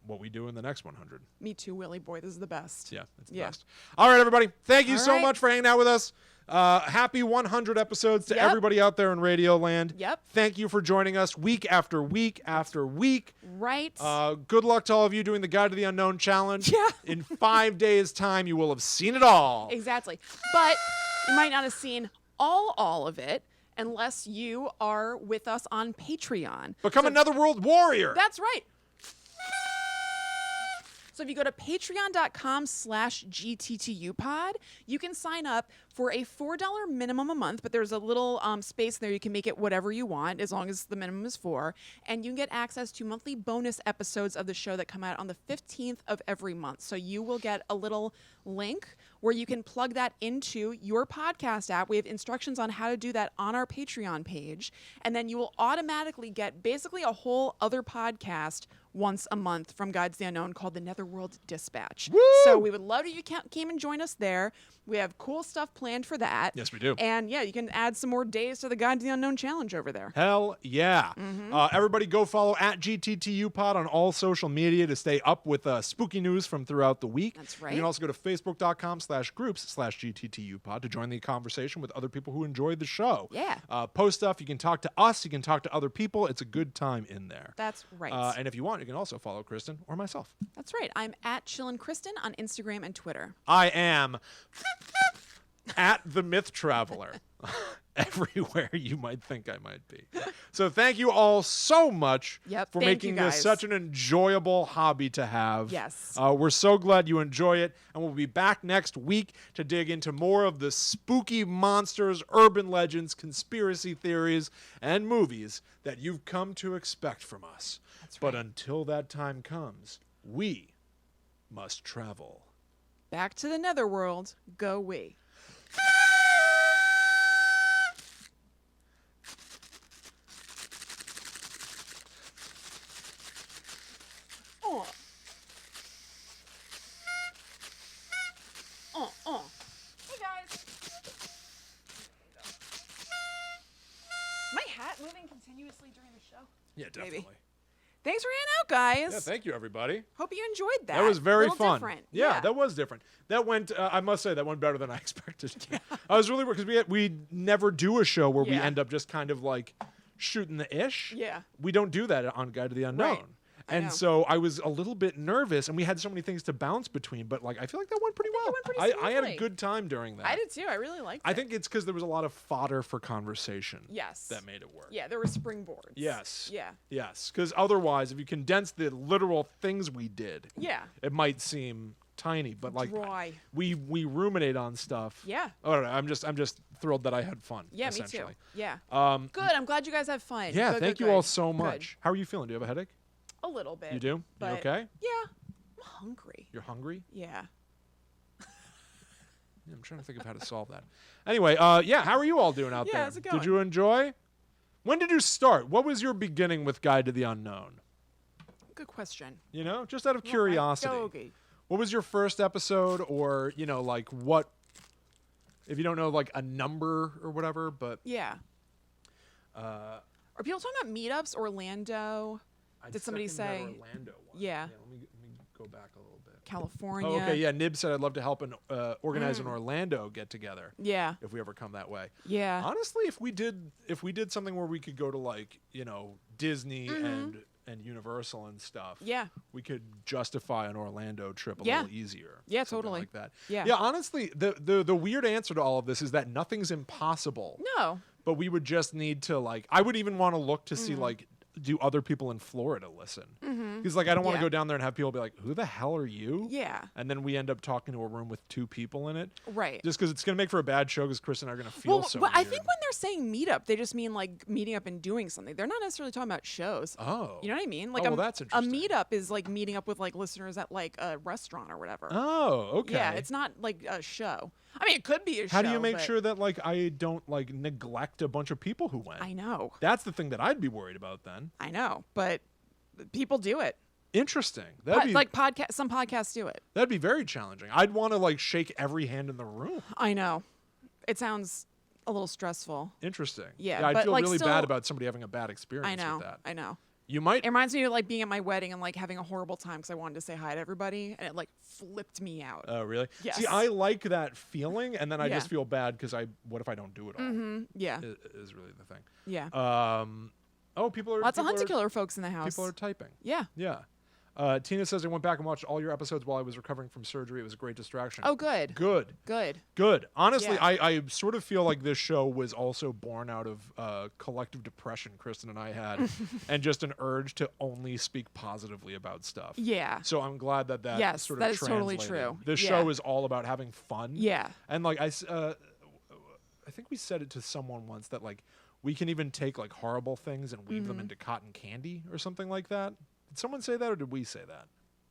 what we do in the next 100. Me too, Willie boy. This is the best. Yeah, it's the best. All right, everybody. Thank you so much for hanging out with us. Happy 100 episodes to everybody out there in Radio Land. Yep. Thank you for joining us week after week after week. Right. Good luck to all of you doing the Guide to the Unknown challenge. Yeah. In 5 days' time, you will have seen it all. Exactly. But you might not have seen all of it unless you are with us on Patreon. Become another world warrior. That's right. So if you go to patreon.com/GTTUpod, you can sign up for a $4 minimum a month, but there's a little space there. You can make it whatever you want as long as the minimum is $4. And you can get access to monthly bonus episodes of the show that come out on the 15th of every month. So you will get a little link where you can plug that into your podcast app. We have instructions on how to do that on our Patreon page. And then you will automatically get basically a whole other podcast once a month from Guides to the Unknown called the Netherworld Dispatch. Woo! So we would love if you came and join us there. We have cool stuff planned for that. Yes, we do. And yeah, you can add some more days to the Guide to the Unknown challenge over there. Hell yeah. Everybody go follow at GTTUpod on all social media to stay up with spooky news from throughout the week. That's right. You can also go to facebook.com/groups/GTTUpod to join the conversation with other people who enjoy the show. Yeah. Post stuff. You can talk to us. You can talk to other people. It's a good time in there. That's right. And if you want, you can also follow Kristen or myself. That's right. I'm at Chillin' Kristen on Instagram and Twitter. I am at the Myth Traveler. Everywhere you might think I might be. So thank you all so much for making this such an enjoyable hobby to have. Yes. We're so glad you enjoy it, and we'll be back next week to dig into more of the spooky monsters, urban legends, conspiracy theories, and movies that you've come to expect from us. That's But right. until that time comes, we must travel. Back to the Netherworld, go we. Hey guys. My hat moving continuously during the show. Yeah, definitely. Maybe. Thanks for hanging out, guys. Yeah, thank you, everybody. Hope you enjoyed that. That was very Little fun. Different. Yeah, that was different. That went. I must say that went better than I expected. I was really because we never do a show where we end up just kind of like shooting the ish. Yeah. We don't do that on Guide to the Unknown. Right. I know. And so I was a little bit nervous, and we had so many things to bounce between. But like, I feel like that went pretty well. it went pretty I had a smoothly. good time during that. I did too. I really liked it. I think it's because there was a lot of fodder for conversation. Yes. That made it work. Yeah, there were springboards. Yes. Yeah. Yes, because otherwise, if you condense the literal things we did, Yeah. it might seem tiny, but like Dry. we ruminate on stuff. Yeah. I don't know. I'm just thrilled that I had fun. Yeah, me too. essentially. Yeah. Um, Good. I'm glad you guys have fun. yeah. Good, Thank good, you all good. so Good. much. How are you feeling? Do you have a headache? A little bit. You do? You but okay? Yeah. I'm hungry. You're hungry? Yeah. Yeah, I'm trying to think of how to solve that. Anyway, yeah. How are you all doing out Yeah, there? how's it Did going? you enjoy? When did you start? What was your beginning with Guide to the Unknown? Good question. You know, just out of curiosity. Okay. What was your first episode, or you know, like what? If you don't know, like a number or whatever, but Yeah. Are people talking about meetups? Orlando, Did somebody say- Orlando one. Yeah. Let me go back a little bit. California. Oh, okay. Yeah, Nib said I'd love to help organize an Orlando get together Yeah. if we ever come that way. Yeah. Honestly, if we did something where we could go to like Disney and Universal and stuff, Yeah. we could justify an Orlando trip a Yeah. little easier. Yeah, something totally. like that. Yeah. Yeah. Honestly, the weird answer to all of this is that nothing's impossible. No. But we would just need to I would even want to look to see do other people in Florida listen? Because like I don't want to Yeah. go down there and have people be like, "Who the hell are you?" Yeah. And then we end up talking to a room with 2 people in it. Right. Just because it's gonna make for a bad show. Because Chris and I are gonna feel so. I weird. think when they're saying meetup, they just mean like meeting up and doing something. They're not necessarily talking about shows. Oh. You know what I mean? Like well, that's a interesting. meetup is like meeting up with like listeners at like a restaurant or whatever. Oh, okay. Yeah, it's not like a show. I mean, it could be a show. How do you make but sure that like I don't like neglect a bunch of people who went? I know. That's the thing that I'd be worried about then. I know, but people do it. Interesting. That'd be Like some podcasts do it. that'd be very challenging. I'd want to like shake every hand in the room. I know. It sounds a little stressful. Interesting. Yeah, I'd but, feel like, really still- bad about somebody having a bad experience I know. with that. I know. You might. It reminds me of like being at my wedding and like having a horrible time because I wanted to say hi to everybody and it like flipped me out. Oh, really? Yes. See, I like that feeling, and then I Yeah. just feel bad because what if I don't do it all? Yeah. Is really the thing. Yeah. People are Lots of people hunter are- killer folks in the house. People are typing. Yeah. Yeah. Tina says I went back and watched all your episodes while I was recovering from surgery. It was a great distraction. Oh, good. Good. Good. Good. Honestly, Yeah. I sort of feel like this show was also born out of collective depression Kristen and I had, and just an urge to only speak positively about stuff. Yeah. So I'm glad that Yes, sort of that is totally translated. true. This Yeah. show is all about having fun. Yeah. And like I think we said it to someone once that like we can even take like horrible things and weave them into cotton candy or something like that. Did someone say that or did we say that?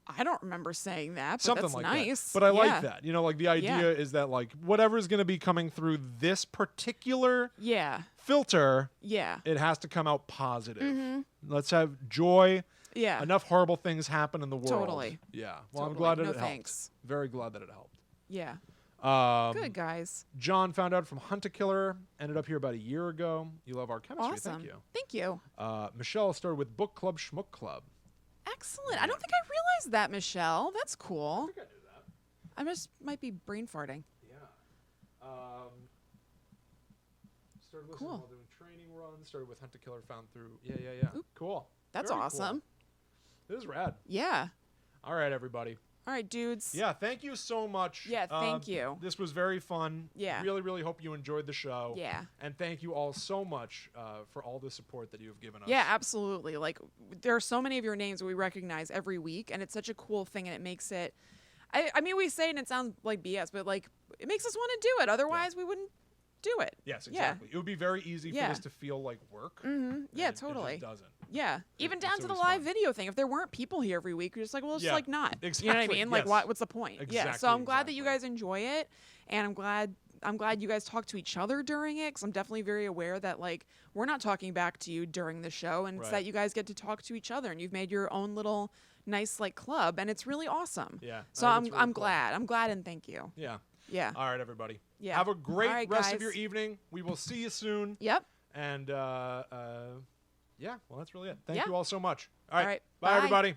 I don't remember saying that, but Something that's like nice. that. But I Yeah. like that. You know, like the idea is that like whatever's going to be coming through this particular Yeah. filter, Yeah. it has to come out positive. Let's have joy. Yeah. Enough horrible things happen in the world. Totally. Yeah. Well, I'm Totally. glad that No it thanks. helped. Very glad that it helped. Yeah. Good, guys. John found out from Hunt a Killer, ended up here about a year ago. You love our chemistry. Awesome. Thank you. Thank you. Michelle started with Book Club Schmuck Club. Excellent. I don't think I realized that, Michelle. That's cool. I think I knew that. I just might be brain farting. Yeah. Started listening Cool. while doing training runs. Started with Hunt a Killer, found through. Yeah. Oop. Cool. That's Very awesome. Cool. This is rad. Yeah. All right, everybody. All right, dudes. Yeah, thank you so much. Yeah, thank you. This was very fun. Yeah. Really, really hope you enjoyed the show. Yeah. And thank you all so much for all the support that you have given us. Yeah, absolutely. Like, there are so many of your names that we recognize every week, and it's such a cool thing, and it makes it. I mean, we say it and it sounds like BS, but like, it makes us want to do it. Otherwise, we wouldn't do it. Yes, Yeah. exactly. It would be very easy Yeah. for this to feel like work. Yeah, It totally. just doesn't. Yeah, even it's down to the always live fun. video thing. If there weren't people here every week, we're just like, well, it's Yeah, just like not. You know what I exactly, mean? Like, yes. what's the point? Yeah. Exactly, So I'm glad that you exactly. guys enjoy it, and I'm glad you guys talk to each other during it, because I'm definitely very aware that like we're not talking back to you during the show, and it's Right. that you guys get to talk to each other, and you've made your own little nice like club, and it's really awesome. Yeah, So I I'm think it's really cool. glad. I'm glad, and thank you. Yeah. Yeah. All right, everybody. Yeah. Have a great All right, rest of guys. your evening. We will see you soon. Yep. And yeah, well, that's really it. Thank Yeah. you all so much. All right, Bye, bye. everybody.